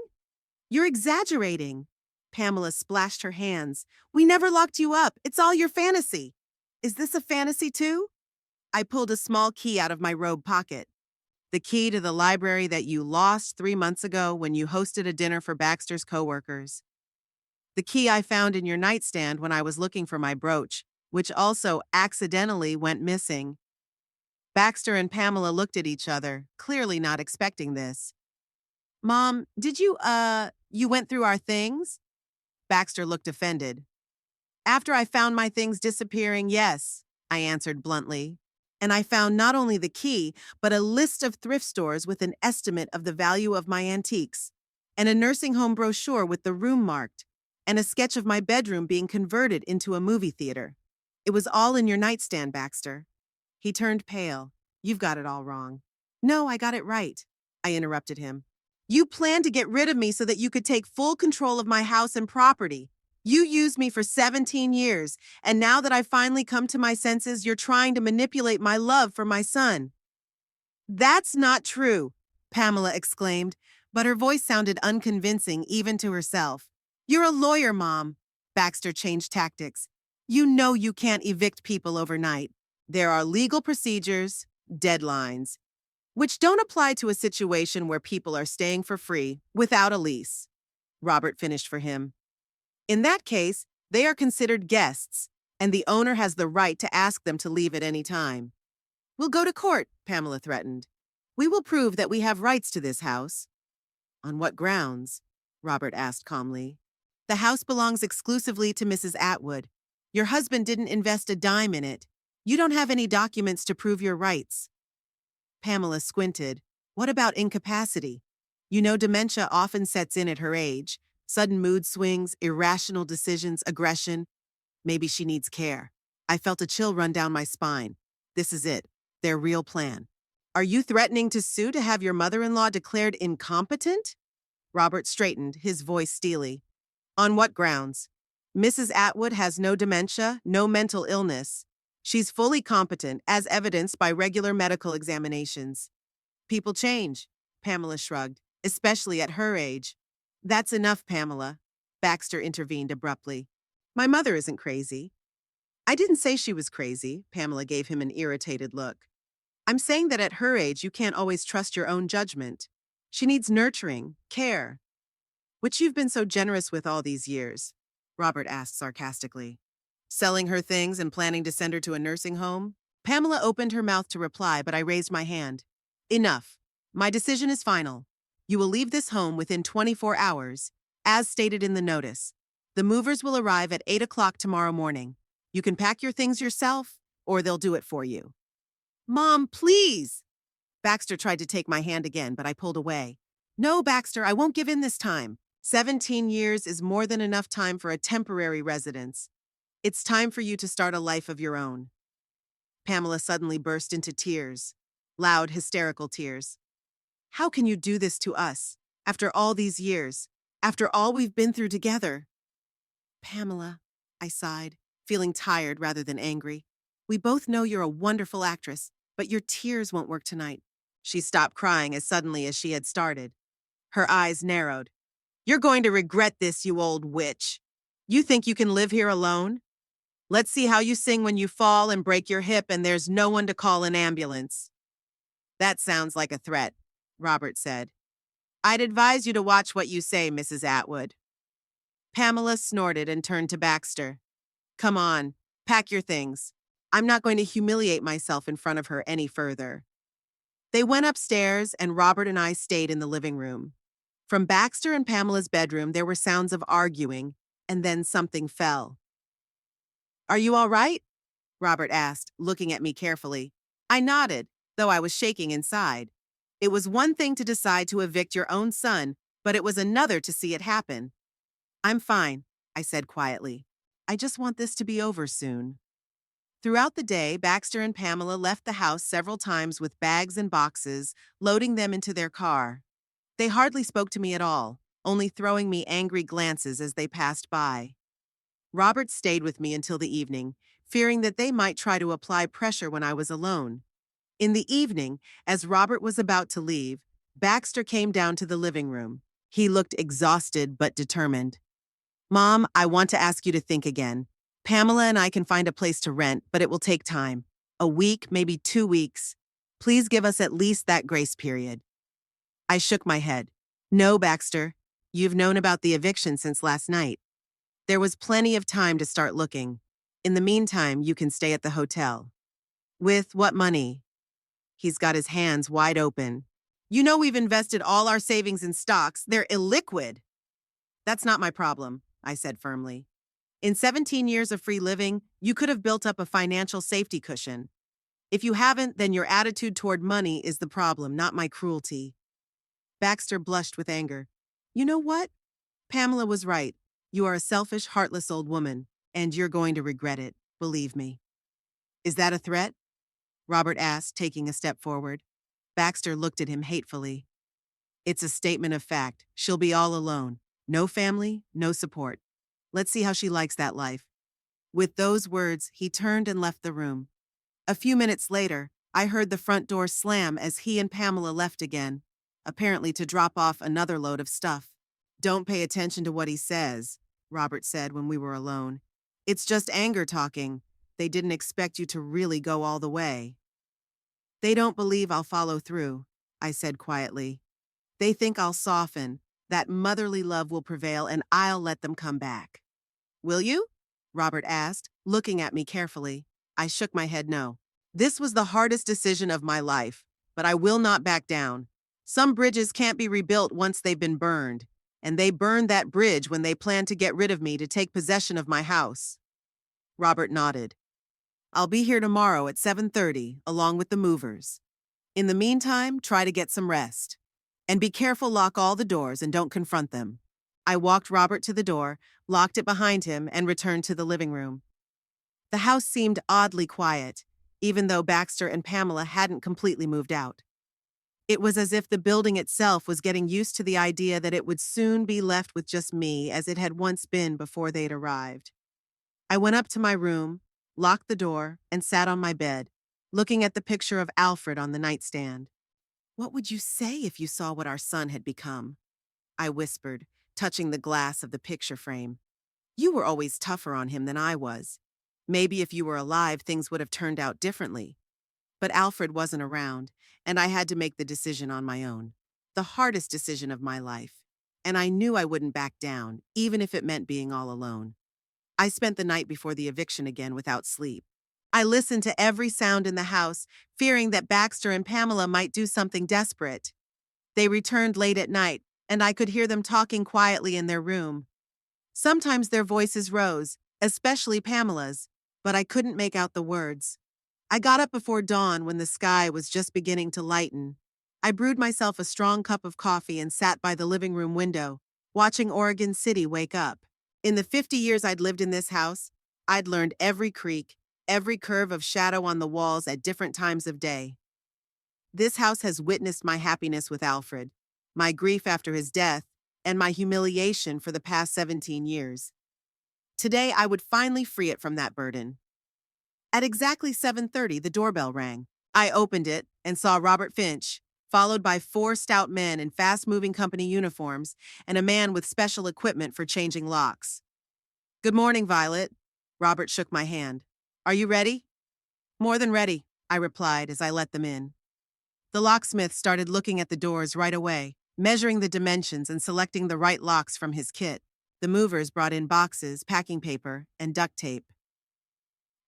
You're exaggerating. Pamela splashed her hands. We never locked you up. It's all your fantasy. Is this a fantasy too? I pulled a small key out of my robe pocket. The key to the library that you lost 3 months ago when you hosted a dinner for Baxter's coworkers. The key I found in your nightstand when I was looking for my brooch, which also accidentally went missing. Baxter and Pamela looked at each other, clearly not expecting this. Mom, did you went through our things? Baxter looked offended. After I found my things disappearing, yes, I answered bluntly. And I found not only the key, but a list of thrift stores with an estimate of the value of my antiques, and a nursing home brochure with the room marked, and a sketch of my bedroom being converted into a movie theater. It was all in your nightstand, Baxter. He turned pale. You've got it all wrong. No, I got it right, I interrupted him. You planned to get rid of me so that you could take full control of my house and property. You used me for 17 years, and now that I've finally come to my senses, you're trying to manipulate my love for my son. That's not true, Pamela exclaimed, but her voice sounded unconvincing even to herself. You're a lawyer, Mom. Baxter changed tactics. You know you can't evict people overnight. There are legal procedures, deadlines, which don't apply to a situation where people are staying for free without a lease. Robert finished for him. In that case, they are considered guests, and the owner has the right to ask them to leave at any time. We'll go to court, Pamela threatened. We will prove that we have rights to this house. On what grounds? Robert asked calmly. The house belongs exclusively to Mrs. Atwood. Your husband didn't invest a dime in it. You don't have any documents to prove your rights. Pamela squinted. What about incapacity? You know, dementia often sets in at her age. Sudden mood swings, irrational decisions, aggression. Maybe she needs care. I felt a chill run down my spine. This is it, their real plan. Are you threatening to sue to have your mother-in-law declared incompetent? Robert straightened, his voice steely. On what grounds? Mrs. Atwood has no dementia, no mental illness. She's fully competent, as evidenced by regular medical examinations. People change, Pamela shrugged, especially at her age. That's enough, Pamela, Baxter intervened abruptly. My mother isn't crazy. I didn't say she was crazy, Pamela gave him an irritated look. I'm saying that at her age you can't always trust your own judgment. She needs nurturing, care, which you've been so generous with all these years, Robert asked sarcastically. Selling her things and planning to send her to a nursing home? Pamela opened her mouth to reply, but I raised my hand. Enough. My decision is final. You will leave this home within 24 hours, as stated in the notice. The movers will arrive at 8 o'clock tomorrow morning. You can pack your things yourself, or they'll do it for you. Mom, please! Baxter tried to take my hand again, but I pulled away. No, Baxter, I won't give in this time. 17 years is more than enough time for a temporary residence. It's time for you to start a life of your own. Pamela suddenly burst into tears, loud, hysterical tears. How can you do this to us, after all these years, after all we've been through together? Pamela, I sighed, feeling tired rather than angry. We both know you're a wonderful actress, but your tears won't work tonight. She stopped crying as suddenly as she had started. Her eyes narrowed. You're going to regret this, you old witch. You think you can live here alone? Let's see how you sing when you fall and break your hip and there's no one to call an ambulance. That sounds like a threat, Robert said. I'd advise you to watch what you say, Mrs. Atwood. Pamela snorted and turned to Baxter. Come on, pack your things. I'm not going to humiliate myself in front of her any further. They went upstairs and Robert and I stayed in the living room. From Baxter and Pamela's bedroom, there were sounds of arguing, and then something fell. Are you all right? Robert asked, looking at me carefully. I nodded, though I was shaking inside. It was one thing to decide to evict your own son, but it was another to see it happen. I'm fine, I said quietly. I just want this to be over soon. Throughout the day, Baxter and Pamela left the house several times with bags and boxes, loading them into their car. They hardly spoke to me at all, only throwing me angry glances as they passed by. Robert stayed with me until the evening, fearing that they might try to apply pressure when I was alone. In the evening, as Robert was about to leave, Baxter came down to the living room. He looked exhausted but determined. Mom, I want to ask you to think again. Pamela and I can find a place to rent, but it will take time. A week, maybe 2 weeks. Please give us at least that grace period. I shook my head. No, Baxter. You've known about the eviction since last night. There was plenty of time to start looking. In the meantime, you can stay at the hotel. With what money? He's got his hands wide open. You know we've invested all our savings in stocks. They're illiquid. That's not my problem, I said firmly. In 17 years of free living, you could have built up a financial safety cushion. If you haven't, then your attitude toward money is the problem, not my cruelty. Baxter blushed with anger. You know what? Pamela was right. You are a selfish, heartless old woman, and you're going to regret it, believe me. Is that a threat? Robert asked, taking a step forward. Baxter looked at him hatefully. It's a statement of fact. She'll be all alone. No family, no support. Let's see how she likes that life. With those words, he turned and left the room. A few minutes later, I heard the front door slam as he and Pamela left again, apparently to drop off another load of stuff. Don't pay attention to what he says, Robert said when we were alone. It's just anger talking. They didn't expect you to really go all the way. They don't believe I'll follow through, I said quietly. They think I'll soften, that motherly love will prevail, and I'll let them come back. Will you? Robert asked, looking at me carefully. I shook my head no. This was the hardest decision of my life, but I will not back down. Some bridges can't be rebuilt once they've been burned, and they burned that bridge when they planned to get rid of me to take possession of my house. Robert nodded. I'll be here tomorrow at 7:30, along with the movers. In the meantime, try to get some rest. And be careful, lock all the doors and don't confront them. I walked Robert to the door, locked it behind him, and returned to the living room. The house seemed oddly quiet, even though Baxter and Pamela hadn't completely moved out. It was as if the building itself was getting used to the idea that it would soon be left with just me as it had once been before they'd arrived. I went up to my room, locked the door, and sat on my bed, looking at the picture of Alfred on the nightstand. What would you say if you saw what our son had become? I whispered, touching the glass of the picture frame. You were always tougher on him than I was. Maybe if you were alive, things would have turned out differently. But Alfred wasn't around, and I had to make the decision on my own. The hardest decision of my life. And I knew I wouldn't back down, even if it meant being all alone. I spent the night before the eviction again without sleep. I listened to every sound in the house, fearing that Baxter and Pamela might do something desperate. They returned late at night, and I could hear them talking quietly in their room. Sometimes their voices rose, especially Pamela's, but I couldn't make out the words. I got up before dawn when the sky was just beginning to lighten. I brewed myself a strong cup of coffee and sat by the living room window, watching Oregon City wake up. In the 50 years I'd lived in this house, I'd learned every creak, every curve of shadow on the walls at different times of day. This house has witnessed my happiness with Alfred, my grief after his death, and my humiliation for the past 17 years. Today, I would finally free it from that burden. At exactly 7:30, the doorbell rang. I opened it and saw Robert Finch, followed by 4 stout men in fast-moving company uniforms and a man with special equipment for changing locks. Good morning, Violet. Robert shook my hand. Are you ready? More than ready, I replied as I let them in. The locksmith started looking at the doors right away, measuring the dimensions and selecting the right locks from his kit. The movers brought in boxes, packing paper, and duct tape.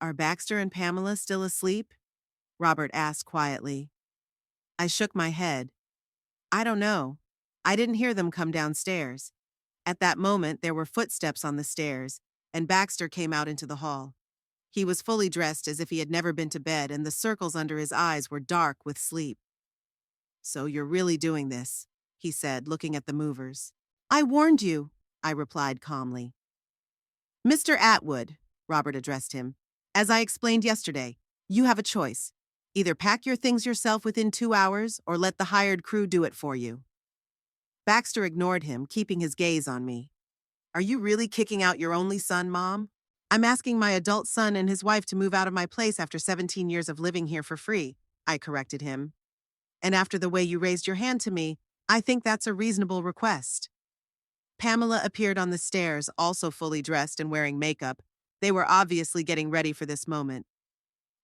Are Baxter and Pamela still asleep? Robert asked quietly. I shook my head. I don't know. I didn't hear them come downstairs. At that moment, there were footsteps on the stairs, and Baxter came out into the hall. He was fully dressed as if he had never been to bed, and the circles under his eyes were dark with sleep. So you're really doing this, he said, looking at the movers. I warned you, I replied calmly. Mr. Atwood, Robert addressed him, as I explained yesterday, you have a choice. Either pack your things yourself within 2 hours or let the hired crew do it for you. Baxter ignored him, keeping his gaze on me. Are you really kicking out your only son, Mom? I'm asking my adult son and his wife to move out of my place after 17 years of living here for free, I corrected him. And after the way you raised your hand to me, I think that's a reasonable request. Pamela appeared on the stairs, also fully dressed and wearing makeup. They were obviously getting ready for this moment.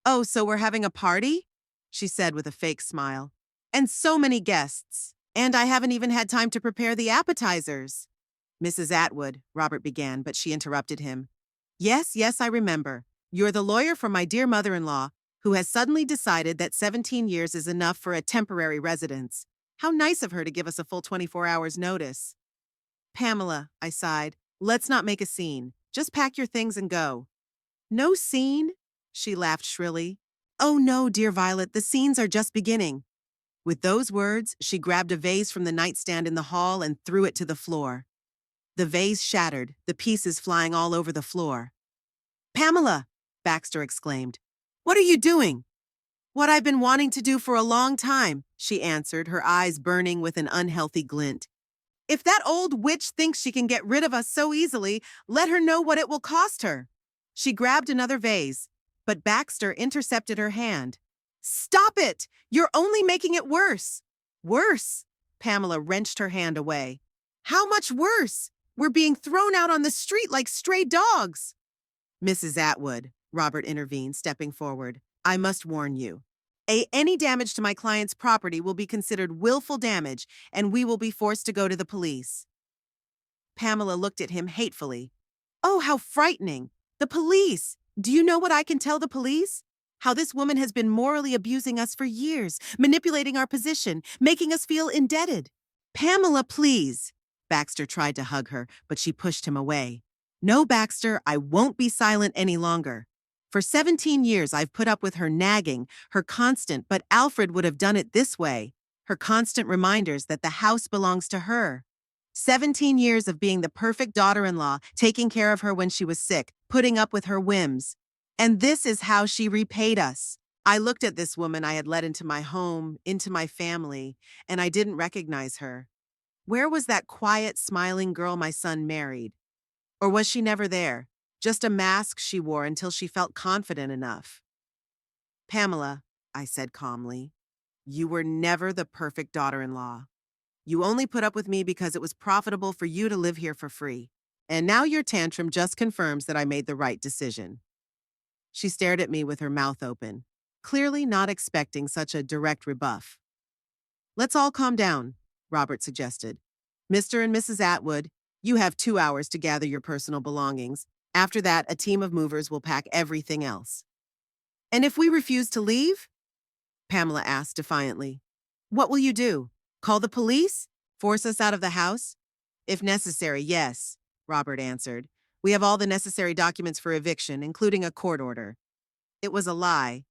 Oh, so we're having a party? She said with a fake smile. And so many guests. And I haven't even had time to prepare the appetizers. Mrs. Atwood, Robert began, but she interrupted him. Yes, yes, I remember. You're the lawyer for my dear mother-in-law, who has suddenly decided that 17 years is enough for a temporary residence. How nice of her to give us a full 24 hours notice. Pamela, I sighed, let's not make a scene. Just pack your things and go. No scene? She laughed shrilly. Oh no, dear Violet, the scenes are just beginning. With those words, she grabbed a vase from the nightstand in the hall and threw it to the floor. The vase shattered, the pieces flying all over the floor. Pamela, Baxter exclaimed. What are you doing? What I've been wanting to do for a long time, she answered, her eyes burning with an unhealthy glint. If that old witch thinks she can get rid of us so easily, let her know what it will cost her. She grabbed another vase, but Baxter intercepted her hand. Stop it! You're only making it worse. Worse? Pamela wrenched her hand away. How much worse? We're being thrown out on the street like stray dogs. Mrs. Atwood, Robert intervened, stepping forward. I must warn you. Any damage to my client's property will be considered willful damage, and we will be forced to go to the police. Pamela looked at him hatefully. Oh, how frightening! The police! Do you know what I can tell the police? How this woman has been morally abusing us for years, manipulating our position, making us feel indebted. Pamela, please! Baxter tried to hug her, but she pushed him away. No, Baxter, I won't be silent any longer. For 17 years, I've put up with her nagging, her constant, but Alfred would have done it this way, her constant reminders that the house belongs to her. 17 years of being the perfect daughter-in-law, taking care of her when she was sick, putting up with her whims. And this is how she repaid us. I looked at this woman I had let into my home, into my family, and I didn't recognize her. Where was that quiet, smiling girl my son married? Or was she never there? Just a mask she wore until she felt confident enough. Pamela, I said calmly, you were never the perfect daughter-in-law. You only put up with me because it was profitable for you to live here for free. And now your tantrum just confirms that I made the right decision. She stared at me with her mouth open, clearly not expecting such a direct rebuff. Let's all calm down, Robert suggested. Mr. and Mrs. Atwood, you have 2 hours to gather your personal belongings. After that, a team of movers will pack everything else. And if we refuse to leave? Pamela asked defiantly. What will you do? Call the police? Force us out of the house? If necessary, yes, Robert answered. We have all the necessary documents for eviction, including a court order. It was a lie.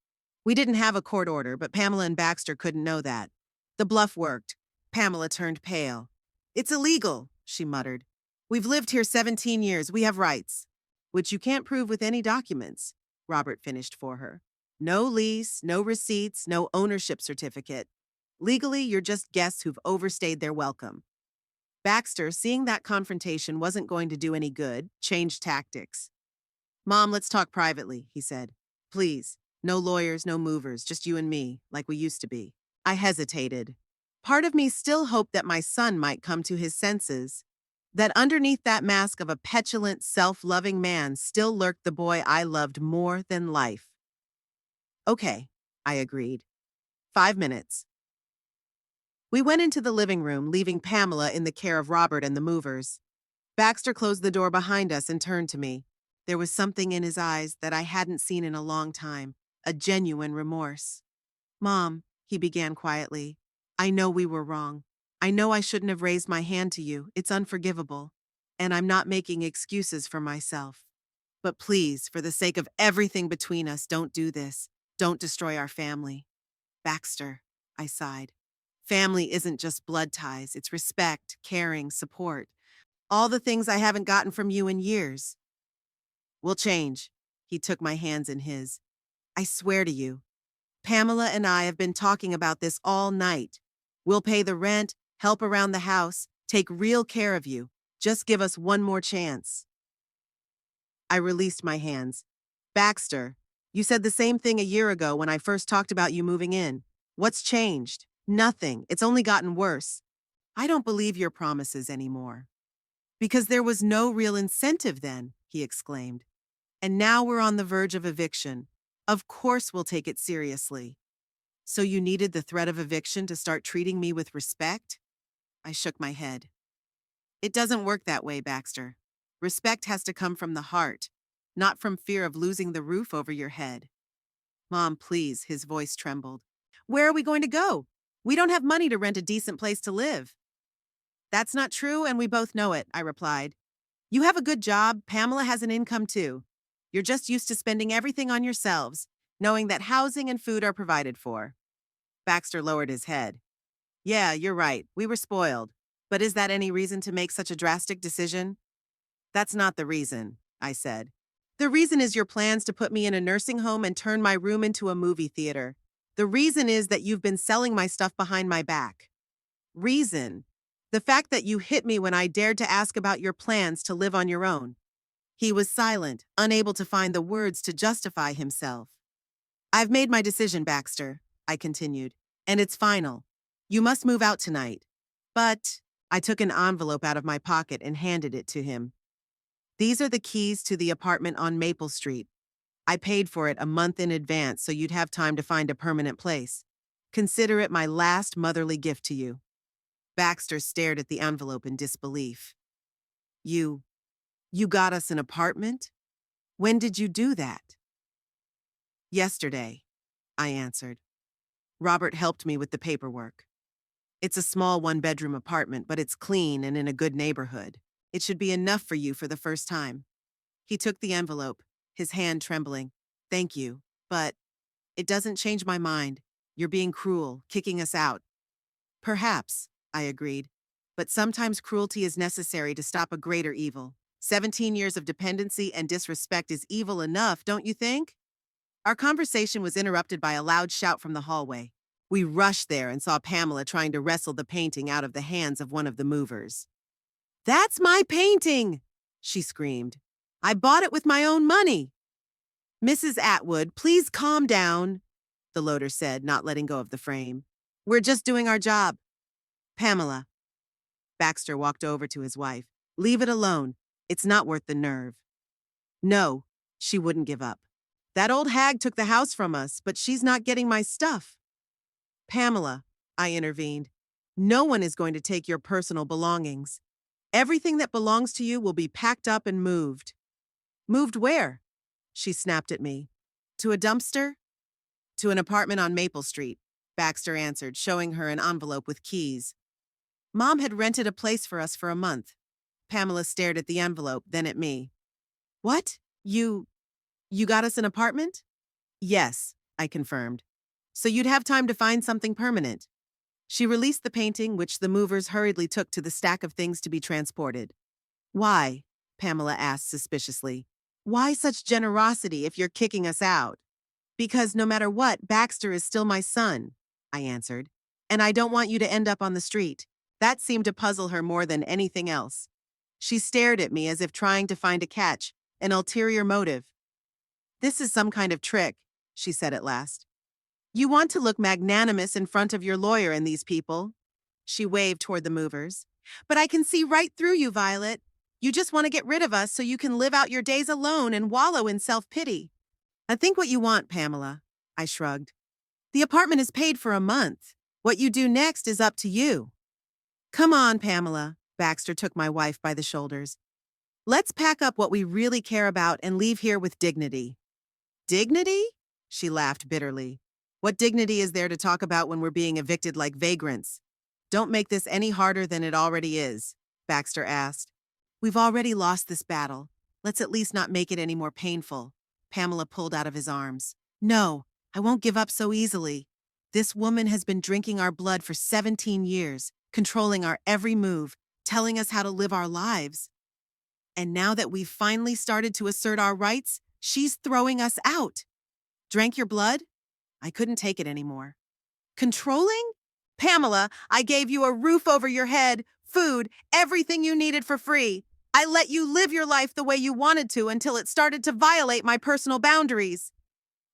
We didn't have a court order, but Pamela and Baxter couldn't know that. The bluff worked. Pamela turned pale. It's illegal, she muttered. We've lived here 17 years. We have rights. Which you can't prove with any documents, Robert finished for her. No lease, no receipts, no ownership certificate. Legally, you're just guests who've overstayed their welcome. Baxter, seeing that confrontation wasn't going to do any good, changed tactics. Mom, let's talk privately, he said. Please, no lawyers, no movers, just you and me, like we used to be. I hesitated. Part of me still hoped that my son might come to his senses, that underneath that mask of a petulant, self-loving man still lurked the boy I loved more than life. Okay, I agreed. 5 minutes. We went into the living room, leaving Pamela in the care of Robert and the movers. Baxter closed the door behind us and turned to me. There was something in his eyes that I hadn't seen in a long time, a genuine remorse. Mom, he began quietly, I know we were wrong. I know I shouldn't have raised my hand to you. It's unforgivable. And I'm not making excuses for myself. But please, for the sake of everything between us, don't do this. Don't destroy our family. Baxter, I sighed. Family isn't just blood ties. It's respect, caring, support. All the things I haven't gotten from you in years. We'll change. He took my hands in his. I swear to you. Pamela and I have been talking about this all night. We'll pay the rent, help around the house, take real care of you. Just give us one more chance. I released my hands. Baxter, you said the same thing a year ago when I first talked about you moving in. What's changed? Nothing. It's only gotten worse. I don't believe your promises anymore. Because there was no real incentive then, he exclaimed. And now we're on the verge of eviction. Of course we'll take it seriously. So you needed the threat of eviction to start treating me with respect? I shook my head. It doesn't work that way, Baxter. Respect has to come from the heart, not from fear of losing the roof over your head. Mom, please, his voice trembled. Where are we going to go? We don't have money to rent a decent place to live. That's not true, and we both know it, I replied. You have a good job. Pamela has an income too. You're just used to spending everything on yourselves, knowing that housing and food are provided for. Baxter lowered his head. Yeah, you're right. We were spoiled. But is that any reason to make such a drastic decision? That's not the reason, I said. The reason is your plans to put me in a nursing home and turn my room into a movie theater. The reason is that you've been selling my stuff behind my back. Reason? The fact that you hit me when I dared to ask about your plans to live on your own. He was silent, unable to find the words to justify himself. I've made my decision, Baxter, I continued, and it's final. You must move out tonight. But I took an envelope out of my pocket and handed it to him. These are the keys to the apartment on Maple Street. I paid for it a month in advance so you'd have time to find a permanent place. Consider it my last motherly gift to you. Baxter stared at the envelope in disbelief. You got us an apartment? When did you do that? Yesterday, I answered. Robert helped me with the paperwork. It's a small one-bedroom apartment, but it's clean and in a good neighborhood. It should be enough for you for the first time. He took the envelope, his hand trembling. Thank you, but it doesn't change my mind. You're being cruel, kicking us out. Perhaps, I agreed, but sometimes cruelty is necessary to stop a greater evil. 17 years of dependency and disrespect is evil enough, don't you think? Our conversation was interrupted by a loud shout from the hallway. We rushed there and saw Pamela trying to wrestle the painting out of the hands of one of the movers. That's my painting, she screamed. I bought it with my own money. Mrs. Atwood, please calm down, the loader said, not letting go of the frame. We're just doing our job. Pamela. Baxter walked over to his wife. Leave it alone. It's not worth the nerve. No, she wouldn't give up. That old hag took the house from us, but she's not getting my stuff. Pamela, I intervened, no one is going to take your personal belongings. Everything that belongs to you will be packed up and moved. Moved where? She snapped at me. To a dumpster? To an apartment on Maple Street, Baxter answered, showing her an envelope with keys. Mom had rented a place for us for a month. Pamela stared at the envelope, then at me. What? You got us an apartment? Yes, I confirmed. So you'd have time to find something permanent. She released the painting, which the movers hurriedly took to the stack of things to be transported. Why? Pamela asked suspiciously. Why such generosity if you're kicking us out? Because no matter what, Baxter is still my son, I answered. And I don't want you to end up on the street. That seemed to puzzle her more than anything else. She stared at me as if trying to find a catch, an ulterior motive. This is some kind of trick, she said at last. You want to look magnanimous in front of your lawyer and these people. She waved toward the movers. But I can see right through you, Violet. You just want to get rid of us so you can live out your days alone and wallow in self-pity. I think what you want, Pamela, I shrugged. The apartment is paid for a month. What you do next is up to you. Come on, Pamela, Baxter took my wife by the shoulders. Let's pack up what we really care about and leave here with dignity. Dignity? She laughed bitterly. What dignity is there to talk about when we're being evicted like vagrants? Don't make this any harder than it already is, Baxter asked. We've already lost this battle. Let's at least not make it any more painful. Pamela pulled out of his arms. No, I won't give up so easily. This woman has been drinking our blood for 17 years, controlling our every move, telling us how to live our lives. And now that we've finally started to assert our rights, she's throwing us out. Drank your blood? I couldn't take it anymore. Controlling? Pamela, I gave you a roof over your head, food, everything you needed for free. I let you live your life the way you wanted to until it started to violate my personal boundaries.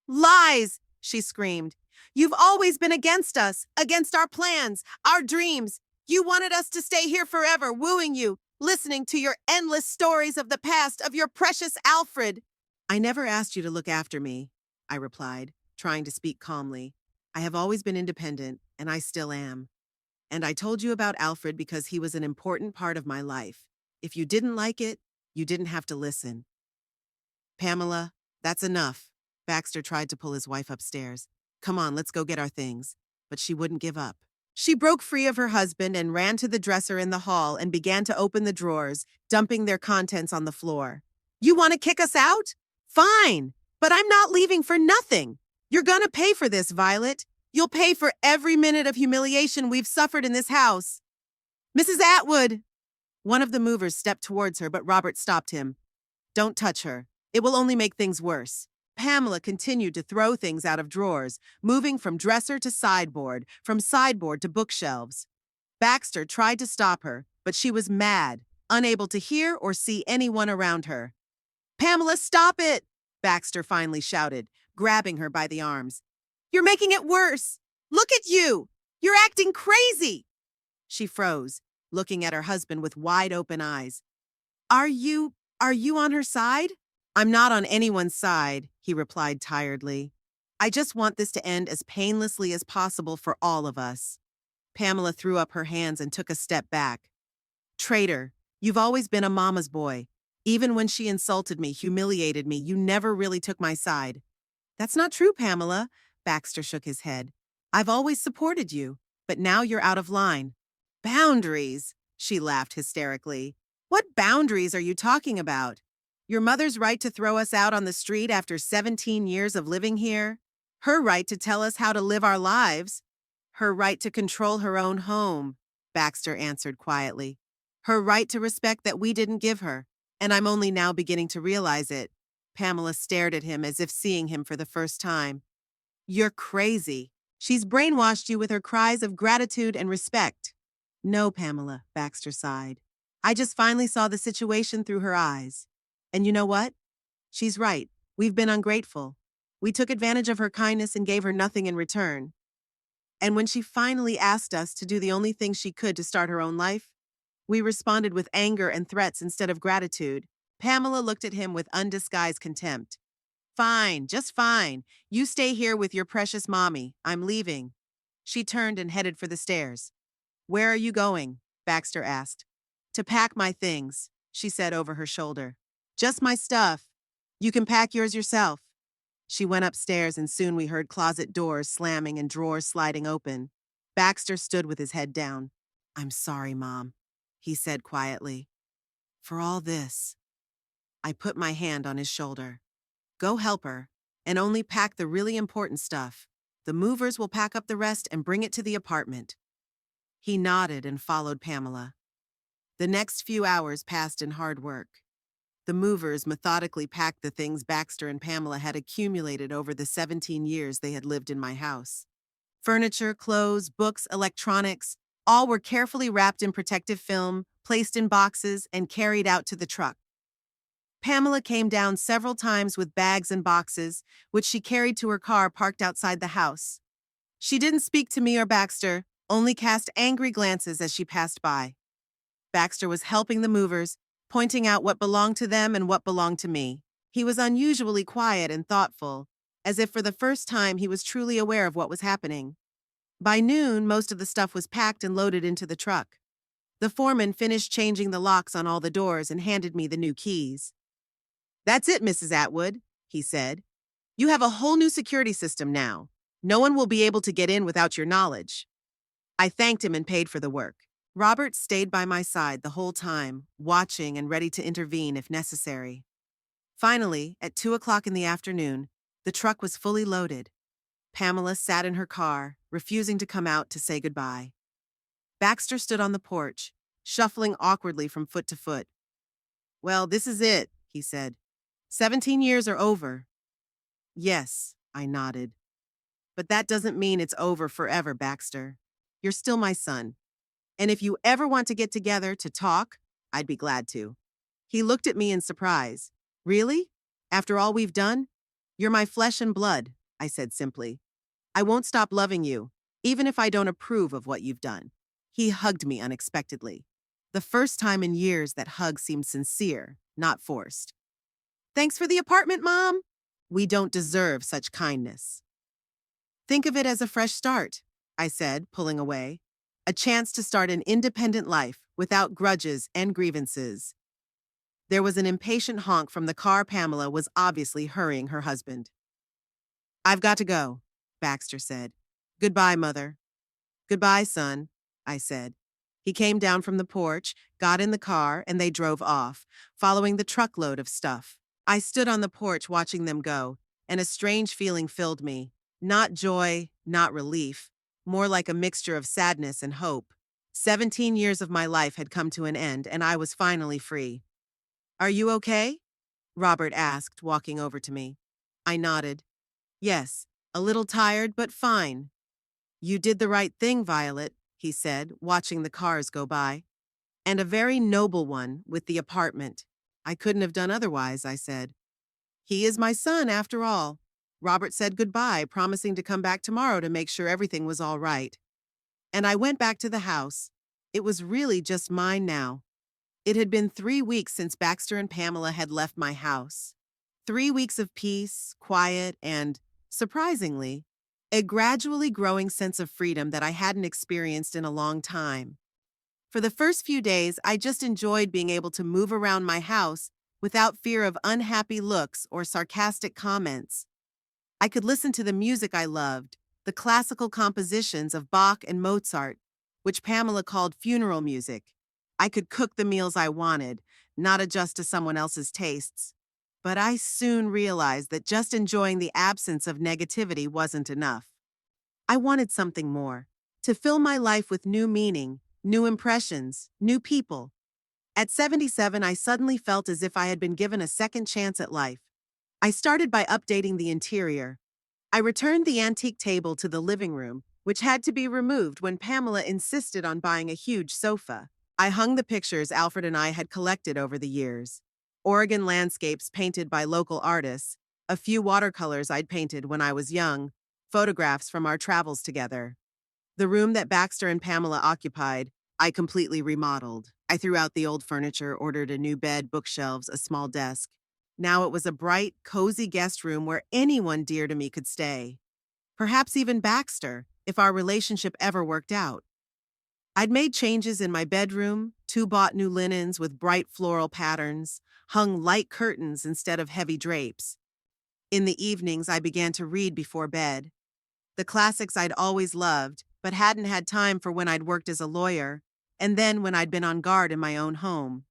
Lies, she screamed. You've always been against us, against our plans, our dreams. You wanted us to stay here forever, wooing you, listening to your endless stories of the past, of your precious Alfred. I never asked you to look after me, I replied, trying to speak calmly. I have always been independent, and I still am. And I told you about Alfred because he was an important part of my life. If you didn't like it, you didn't have to listen. Pamela, that's enough. Baxter tried to pull his wife upstairs. Come on, let's go get our things. But she wouldn't give up. She broke free of her husband and ran to the dresser in the hall and began to open the drawers, dumping their contents on the floor. You want to kick us out? Fine, but I'm not leaving for nothing. You're gonna pay for this, Violet. You'll pay for every minute of humiliation we've suffered in this house. Mrs. Atwood! One of the movers stepped towards her, but Robert stopped him. Don't touch her. It will only make things worse. Pamela continued to throw things out of drawers, moving from dresser to sideboard, from sideboard to bookshelves. Baxter tried to stop her, but she was mad, unable to hear or see anyone around her. Pamela, stop it! Baxter finally shouted, grabbing her by the arms. You're making it worse! Look at you! You're acting crazy! She froze, looking at her husband with wide-open eyes. Are you on her side? I'm not on anyone's side, he replied tiredly. I just want this to end as painlessly as possible for all of us. Pamela threw up her hands and took a step back. Traitor, you've always been a mama's boy. Even when she insulted me, humiliated me, you never really took my side. That's not true, Pamela, Baxter shook his head. I've always supported you, but now you're out of line. Boundaries, she laughed hysterically. What boundaries are you talking about? Your mother's right to throw us out on the street after 17 years of living here? Her right to tell us how to live our lives? Her right to control her own home, Baxter answered quietly. Her right to respect that we didn't give her, and I'm only now beginning to realize it. Pamela stared at him as if seeing him for the first time. You're crazy. She's brainwashed you with her cries of gratitude and respect. No, Pamela, Baxter sighed. I just finally saw the situation through her eyes. And you know what? She's right. We've been ungrateful. We took advantage of her kindness and gave her nothing in return. And when she finally asked us to do the only thing she could to start her own life, we responded with anger and threats instead of gratitude. Pamela looked at him with undisguised contempt. Fine, just fine. You stay here with your precious mommy. I'm leaving. She turned and headed for the stairs. Where are you going? Baxter asked. To pack my things, she said over her shoulder. Just my stuff. You can pack yours yourself. She went upstairs and soon we heard closet doors slamming and drawers sliding open. Baxter stood with his head down. I'm sorry, Mom, he said quietly. For all this. I put my hand on his shoulder. Go help her, and only pack the really important stuff. The movers will pack up the rest and bring it to the apartment. He nodded and followed Pamela. The next few hours passed in hard work. The movers methodically packed the things Baxter and Pamela had accumulated over the 17 years they had lived in my house. Furniture, clothes, books, electronics, all were carefully wrapped in protective film, placed in boxes, and carried out to the truck. Pamela came down several times with bags and boxes, which she carried to her car parked outside the house. She didn't speak to me or Baxter, only cast angry glances as she passed by. Baxter was helping the movers, pointing out what belonged to them and what belonged to me. He was unusually quiet and thoughtful, as if for the first time he was truly aware of what was happening. By noon, most of the stuff was packed and loaded into the truck. The foreman finished changing the locks on all the doors and handed me the new keys. That's it, Mrs. Atwood, he said. You have a whole new security system now. No one will be able to get in without your knowledge. I thanked him and paid for the work. Robert stayed by my side the whole time, watching and ready to intervene if necessary. Finally, at 2 o'clock in the afternoon, the truck was fully loaded. Pamela sat in her car, refusing to come out to say goodbye. Baxter stood on the porch, shuffling awkwardly from foot to foot. Well, this is it, he said. 17 years are over. Yes, I nodded. But that doesn't mean it's over forever, Baxter. You're still my son. And if you ever want to get together to talk, I'd be glad to. He looked at me in surprise. Really? After all we've done? You're my flesh and blood, I said simply. I won't stop loving you, even if I don't approve of what you've done. He hugged me unexpectedly. The first time in years that hug seemed sincere, not forced. Thanks for the apartment, Mom. We don't deserve such kindness. Think of it as a fresh start, I said, pulling away. A chance to start an independent life without grudges and grievances. There was an impatient honk from the car Pamela was obviously hurrying her husband. I've got to go, Baxter said. Goodbye, Mother. Goodbye, son, I said. He came down from the porch, got in the car, and they drove off, following the truckload of stuff. I stood on the porch watching them go, and a strange feeling filled me. Not joy, not relief, more like a mixture of sadness and hope. 17 years of my life had come to an end, and I was finally free. Are you okay? Robert asked, walking over to me. I nodded. Yes, a little tired, but fine. You did the right thing, Violet, he said, watching the cars go by. And a very noble one with the apartment. I couldn't have done otherwise, I said. He is my son, after all. Robert said goodbye, promising to come back tomorrow to make sure everything was all right. And I went back to the house. It was really just mine now. It had been 3 weeks since Baxter and Pamela had left my house. 3 weeks of peace, quiet, and, surprisingly, a gradually growing sense of freedom that I hadn't experienced in a long time. For the first few days, I just enjoyed being able to move around my house without fear of unhappy looks or sarcastic comments. I could listen to the music I loved, the classical compositions of Bach and Mozart, which Pamela called funeral music. I could cook the meals I wanted, not adjust to someone else's tastes. But I soon realized that just enjoying the absence of negativity wasn't enough. I wanted something more, to fill my life with new meaning, new impressions, new people. At 77, I suddenly felt as if I had been given a second chance at life. I started by updating the interior. I returned the antique table to the living room, which had to be removed when Pamela insisted on buying a huge sofa. I hung the pictures Alfred and I had collected over the years. Oregon landscapes painted by local artists, a few watercolors I'd painted when I was young, photographs from our travels together. The room that Baxter and Pamela occupied, I completely remodeled. I threw out the old furniture, ordered a new bed, bookshelves, a small desk. Now it was a bright, cozy guest room where anyone dear to me could stay. Perhaps even Baxter, if our relationship ever worked out. I'd made changes in my bedroom, bought new linens with bright floral patterns, hung light curtains instead of heavy drapes. In the evenings, I began to read before bed. The classics I'd always loved, but hadn't had time for when I'd worked as a lawyer, and then when I'd been on guard in my own home.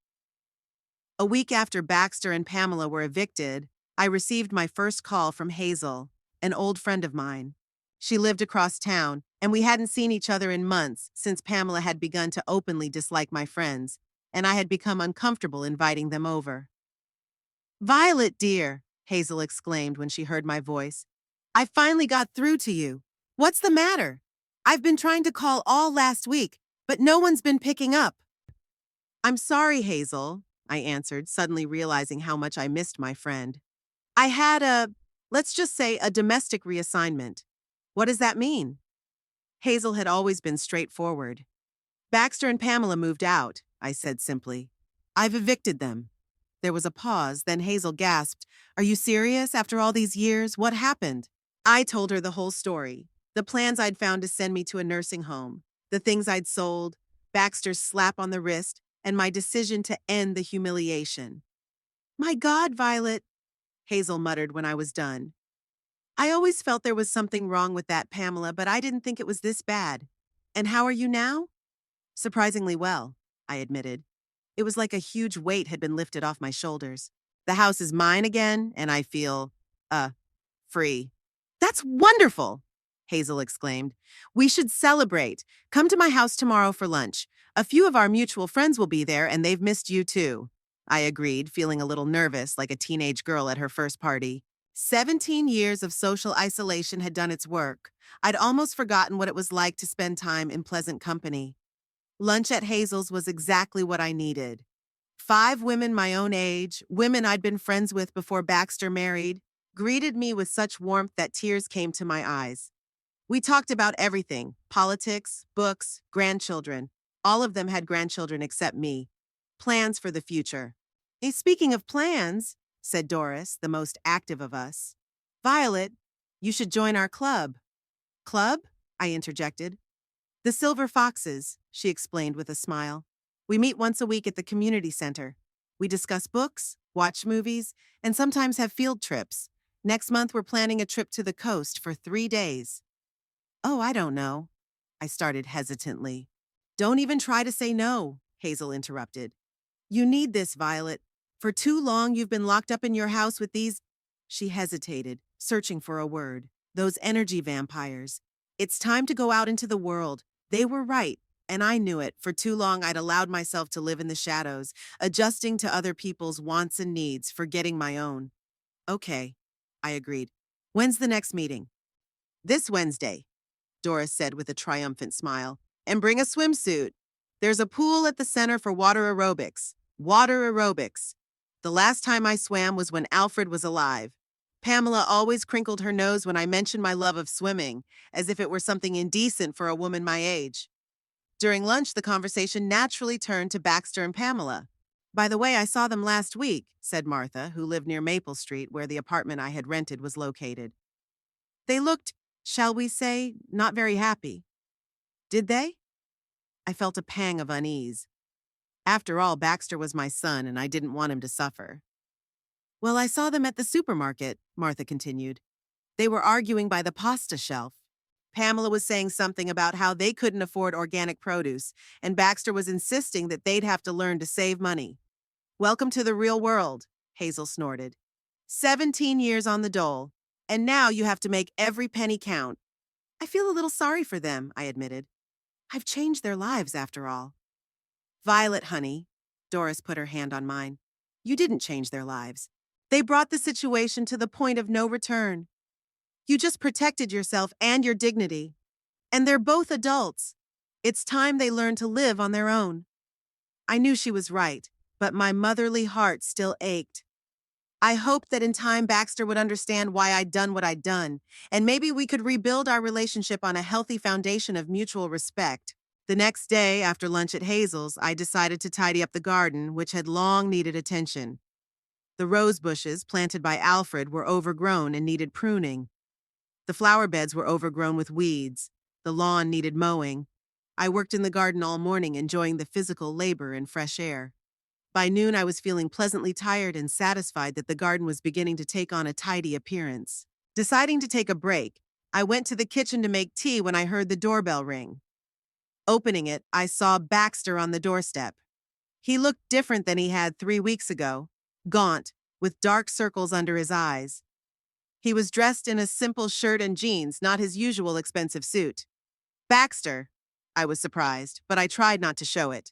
A week after Baxter and Pamela were evicted, I received my first call from Hazel, an old friend of mine. She lived across town, and we hadn't seen each other in months since Pamela had begun to openly dislike my friends, and I had become uncomfortable inviting them over. Violet, dear, Hazel exclaimed when she heard my voice. I finally got through to you. What's the matter? I've been trying to call all last week, but no one's been picking up. I'm sorry, Hazel, I answered, suddenly realizing how much I missed my friend. I had let's just say, a domestic reassignment. What does that mean? Hazel had always been straightforward. Baxter and Pamela moved out, I said simply. I've evicted them. There was a pause, then Hazel gasped, Are you serious? After all these years, what happened? I told her the whole story. The plans I'd found to send me to a nursing home, the things I'd sold, Baxter's slap on the wrist, and my decision to end the humiliation. My God, Violet, Hazel muttered when I was done. I always felt there was something wrong with that, Pamela, but I didn't think it was this bad. And how are you now? Surprisingly well, I admitted. It was like a huge weight had been lifted off my shoulders. The house is mine again, and I feel, free. That's wonderful, Hazel exclaimed. We should celebrate. Come to my house tomorrow for lunch. A few of our mutual friends will be there, and they've missed you too. I agreed, feeling a little nervous, like a teenage girl at her first party. 17 years of social isolation had done its work. I'd almost forgotten what it was like to spend time in pleasant company. Lunch at Hazel's was exactly what I needed. 5 women my own age, women I'd been friends with before Baxter married, greeted me with such warmth that tears came to my eyes. We talked about everything: politics, books, grandchildren. All of them had grandchildren except me. Plans for the future. Hey, speaking of plans, said Doris, the most active of us. Violet, you should join our club. Club? I interjected. The Silver Foxes, she explained with a smile. We meet once a week at the community center. We discuss books, watch movies, and sometimes have field trips. Next month, we're planning a trip to the coast for 3 days. Oh, I don't know. I started hesitantly. Don't even try to say no, Hazel interrupted. You need this, Violet. For too long, you've been locked up in your house with these. She hesitated, searching for a word. Those energy vampires. It's time to go out into the world. They were right, and I knew it. For too long, I'd allowed myself to live in the shadows, adjusting to other people's wants and needs, forgetting my own. Okay, I agreed. When's the next meeting? This Wednesday, Doris said with a triumphant smile. And bring a swimsuit. There's a pool at the center for water aerobics. Water aerobics. The last time I swam was when Alfred was alive. Pamela always crinkled her nose when I mentioned my love of swimming, as if it were something indecent for a woman my age. During lunch, the conversation naturally turned to Baxter and Pamela. By the way, I saw them last week, said Martha, who lived near Maple Street, where the apartment I had rented was located. They looked, shall we say, not very happy. Did they? I felt a pang of unease. After all, Baxter was my son, and I didn't want him to suffer. Well, I saw them at the supermarket, Martha continued. They were arguing by the pasta shelf. Pamela was saying something about how they couldn't afford organic produce, and Baxter was insisting that they'd have to learn to save money. Welcome to the real world, Hazel snorted. 17 years on the dole, and now you have to make every penny count. I feel a little sorry for them, I admitted. I've changed their lives, after all. Violet, honey, Doris put her hand on mine. You didn't change their lives. They brought the situation to the point of no return. You just protected yourself and your dignity. And they're both adults. It's time they learn to live on their own. I knew she was right, but my motherly heart still ached. I hoped that in time Baxter would understand why I'd done what I'd done, and maybe we could rebuild our relationship on a healthy foundation of mutual respect. The next day, after lunch at Hazel's, I decided to tidy up the garden, which had long needed attention. The rose bushes, planted by Alfred, were overgrown and needed pruning. The flower beds were overgrown with weeds. The lawn needed mowing. I worked in the garden all morning, enjoying the physical labor and fresh air. By noon, I was feeling pleasantly tired and satisfied that the garden was beginning to take on a tidy appearance. Deciding to take a break, I went to the kitchen to make tea when I heard the doorbell ring. Opening it, I saw Baxter on the doorstep. He looked different than he had 3 weeks ago, gaunt, with dark circles under his eyes. He was dressed in a simple shirt and jeans, not his usual expensive suit. Baxter, I was surprised, but I tried not to show it.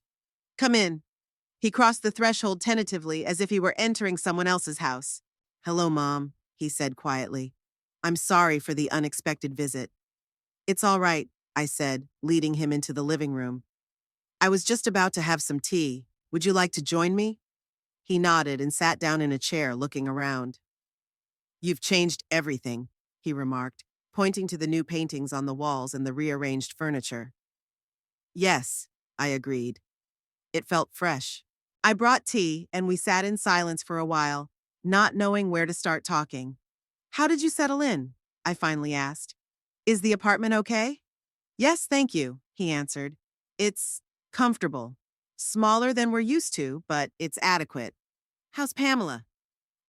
Come in. He crossed the threshold tentatively, as if he were entering someone else's house. Hello, Mom, he said quietly. I'm sorry for the unexpected visit. It's all right, I said, leading him into the living room. I was just about to have some tea. Would you like to join me? He nodded and sat down in a chair, looking around. You've changed everything, he remarked, pointing to the new paintings on the walls and the rearranged furniture. Yes, I agreed. It felt fresh. I brought tea, and we sat in silence for a while, not knowing where to start talking. How did you settle in? I finally asked. Is the apartment okay? Yes, thank you, he answered. It's comfortable. Smaller than we're used to, but it's adequate. How's Pamela?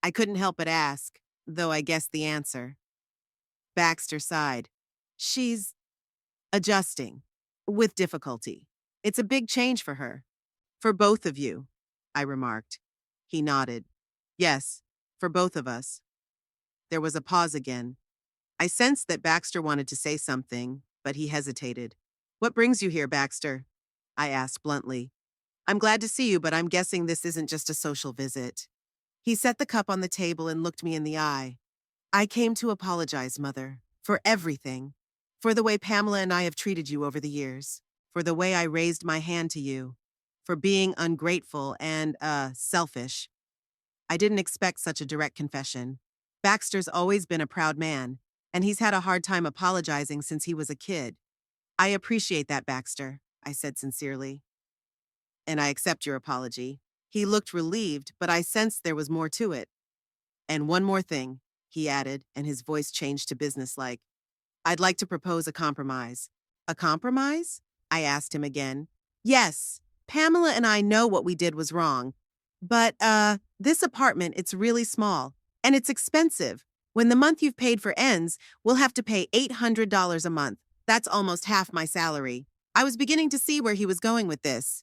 I couldn't help but ask, though I guessed the answer. Baxter sighed. She's adjusting, with difficulty. It's a big change for her. For both of you, I remarked. He nodded. Yes, for both of us. There was a pause again. I sensed that Baxter wanted to say something, but he hesitated. What brings you here, Baxter? I asked bluntly. I'm glad to see you, but I'm guessing this isn't just a social visit. He set the cup on the table and looked me in the eye. I came to apologize, Mother, for everything. For the way Pamela and I have treated you over the years. For the way I raised my hand to you. for being ungrateful and, selfish. I didn't expect such a direct confession. Baxter's always been a proud man, and he's had a hard time apologizing since he was a kid. I appreciate that, Baxter, I said sincerely. And I accept your apology. He looked relieved, but I sensed there was more to it. And one more thing, he added, and his voice changed to businesslike. I'd like to propose a compromise. A compromise? I asked him again. Yes, Pamela and I know what we did was wrong. But, this apartment, it's really small. And it's expensive. When the month you've paid for ends, we'll have to pay $800 a month. That's almost half my salary. I was beginning to see where he was going with this.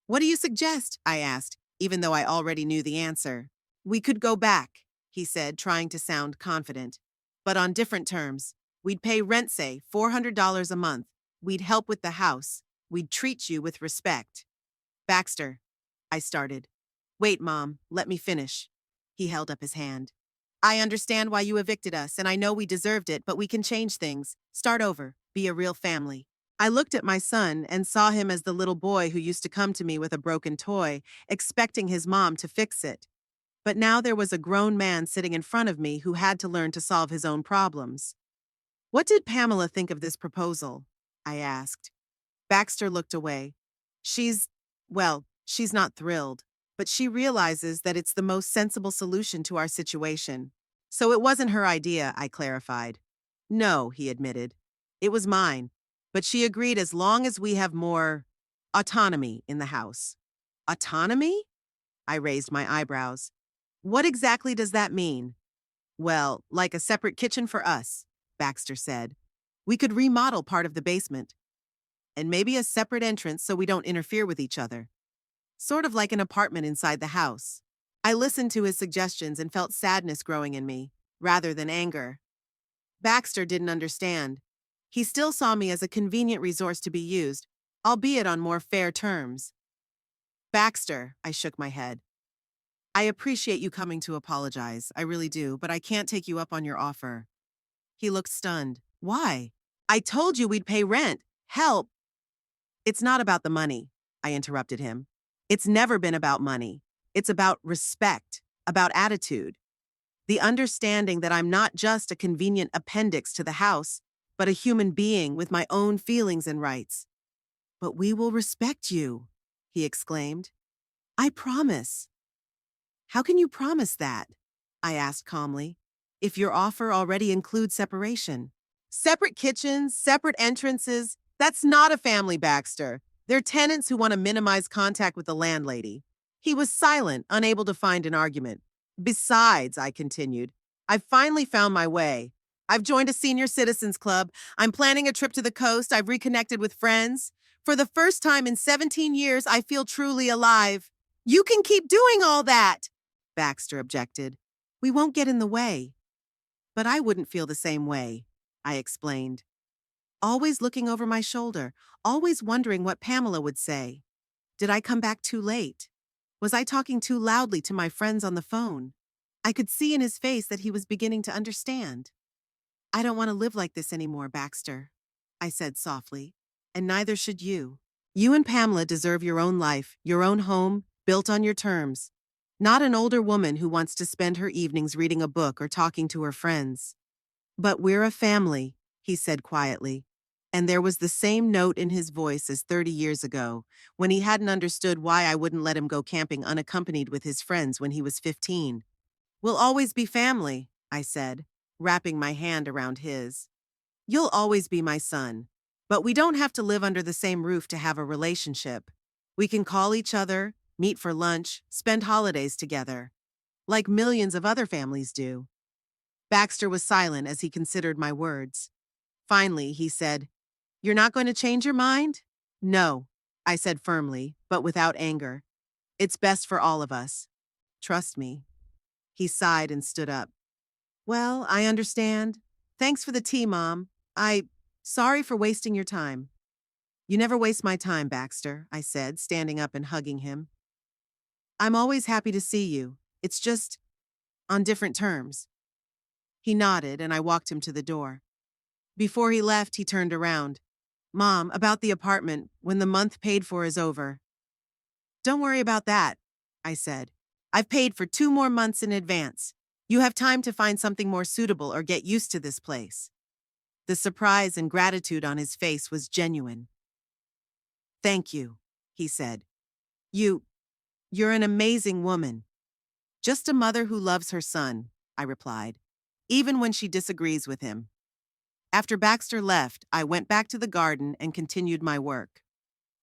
What do you suggest? I asked, even though I already knew the answer. We could go back, he said, trying to sound confident. But on different terms. We'd pay rent, say, $400 a month. We'd help with the house. We'd treat you with respect. Baxter, I started. Wait, Mom, let me finish. He held up his hand. I understand why you evicted us, and I know we deserved it, but we can change things. Start over. Be a real family. I looked at my son and saw him as the little boy who used to come to me with a broken toy, expecting his mom to fix it. But now there was a grown man sitting in front of me who had to learn to solve his own problems. What did Pamela think of this proposal? I asked. Baxter looked away. She's not thrilled, but she realizes that it's the most sensible solution to our situation. So it wasn't her idea, I clarified. No, he admitted. It was mine, but she agreed as long as we have more autonomy in the house. Autonomy? I raised my eyebrows. What exactly does that mean? Well, like a separate kitchen for us, Baxter said. We could remodel part of the basement. And maybe a separate entrance so we don't interfere with each other. Sort of like an apartment inside the house. I listened to his suggestions and felt sadness growing in me, rather than anger. Baxter didn't understand. He still saw me as a convenient resource to be used, albeit on more fair terms. Baxter, I shook my head. I appreciate you coming to apologize, I really do, but I can't take you up on your offer. He looked stunned. Why? I told you we'd pay rent. Help. It's not about the money, I interrupted him. It's never been about money. It's about respect, about attitude. The understanding that I'm not just a convenient appendix to the house, but a human being with my own feelings and rights. But we will respect you, he exclaimed. I promise. How can you promise that? I asked calmly. If your offer already includes separation. Separate kitchens, separate entrances, that's not a family, Baxter. They're tenants who want to minimize contact with the landlady. He was silent, unable to find an argument. Besides, I continued, I've finally found my way. I've joined a senior citizens club. I'm planning a trip to the coast. I've reconnected with friends. For the first time in 17 years, I feel truly alive. You can keep doing all that, Baxter objected. We won't get in the way. But I wouldn't feel the same way, I explained. Always looking over my shoulder, always wondering what Pamela would say. Did I come back too late? Was I talking too loudly to my friends on the phone? I could see in his face that he was beginning to understand. I don't want to live like this anymore, Baxter, I said softly, and neither should you. You and Pamela deserve your own life, your own home, built on your terms. Not an older woman who wants to spend her evenings reading a book or talking to her friends. But we're a family, he said quietly. And there was the same note in his voice as 30 years ago, when he hadn't understood why I wouldn't let him go camping unaccompanied with his friends when he was 15. We'll always be family, I said, wrapping my hand around his. You'll always be my son, but we don't have to live under the same roof to have a relationship. We can call each other, meet for lunch, spend holidays together, like millions of other families do. Baxter was silent as he considered my words. Finally, he said, You're not going to change your mind? No, I said firmly, but without anger. It's best for all of us. Trust me. He sighed and stood up. Well, I understand. Thanks for the tea, Mom. Sorry for wasting your time. You never waste my time, Baxter, I said, standing up and hugging him. I'm always happy to see you. It's just on different terms. He nodded, and I walked him to the door. Before he left, he turned around. Mom, about the apartment, when the month paid for is over. Don't worry about that, I said. I've paid for 2 more months in advance. You have time to find something more suitable or get used to this place. The surprise and gratitude on his face was genuine. Thank you, he said. You, you're an amazing woman. Just a mother who loves her son, I replied, even when she disagrees with him. After Baxter left, I went back to the garden and continued my work.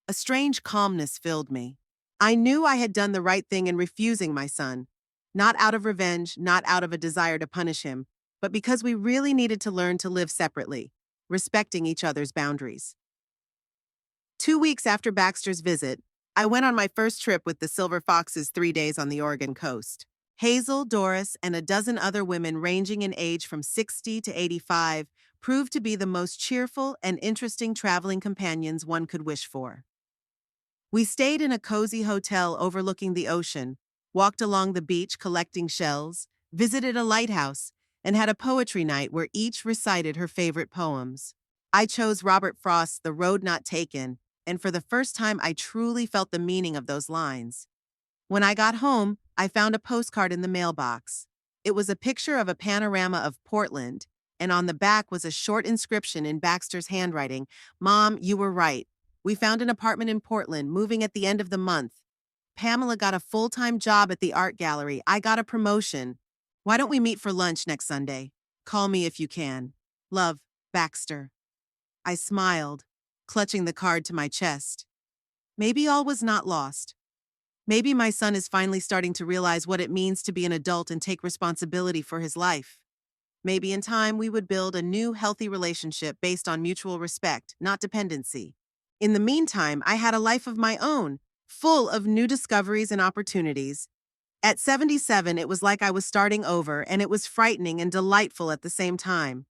A strange calmness filled me. I knew I had done the right thing in refusing my son, not out of revenge, not out of a desire to punish him, but because we really needed to learn to live separately, respecting each other's boundaries. 2 weeks after Baxter's visit, I went on my first trip with the Silver Foxes 3 days on the Oregon coast. Hazel, Doris, and a dozen other women ranging in age from 60 to 85 proved to be the most cheerful and interesting traveling companions one could wish for. We stayed in a cozy hotel overlooking the ocean, walked along the beach collecting shells, visited a lighthouse, and had a poetry night where each recited her favorite poems. I chose Robert Frost's The Road Not Taken, and for the first time I truly felt the meaning of those lines. When I got home, I found a postcard in the mailbox. It was a picture of a panorama of Portland, and on the back was a short inscription in Baxter's handwriting. Mom, you were right. We found an apartment in Portland, moving at the end of the month. Pamela got a full-time job at the art gallery. I got a promotion. Why don't we meet for lunch next Sunday? Call me if you can. Love, Baxter. I smiled, clutching the card to my chest. Maybe all was not lost. Maybe my son is finally starting to realize what it means to be an adult and take responsibility for his life. Maybe in time we would build a new, healthy relationship based on mutual respect, not dependency. In the meantime, I had a life of my own, full of new discoveries and opportunities. At 77, it was like I was starting over, and it was frightening and delightful at the same time.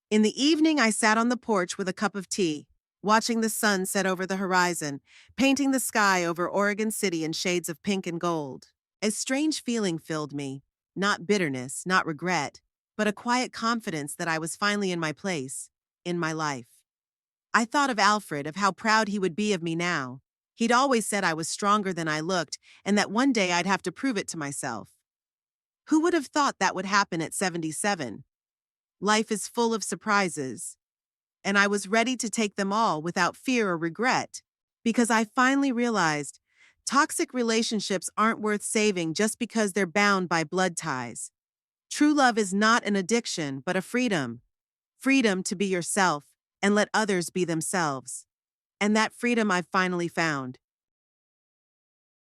In the evening, I sat on the porch with a cup of tea, watching the sun set over the horizon, painting the sky over Oregon City in shades of pink and gold. A strange feeling filled me, not bitterness, not regret, but a quiet confidence that I was finally in my place, in my life. I thought of Alfred, of how proud he would be of me now. He'd always said I was stronger than I looked, and that one day I'd have to prove it to myself. Who would have thought that would happen at 77? Life is full of surprises, and I was ready to take them all without fear or regret, because I finally realized toxic relationships aren't worth saving just because they're bound by blood ties. True love is not an addiction, but a freedom. Freedom to be yourself and let others be themselves. And that freedom I've finally found.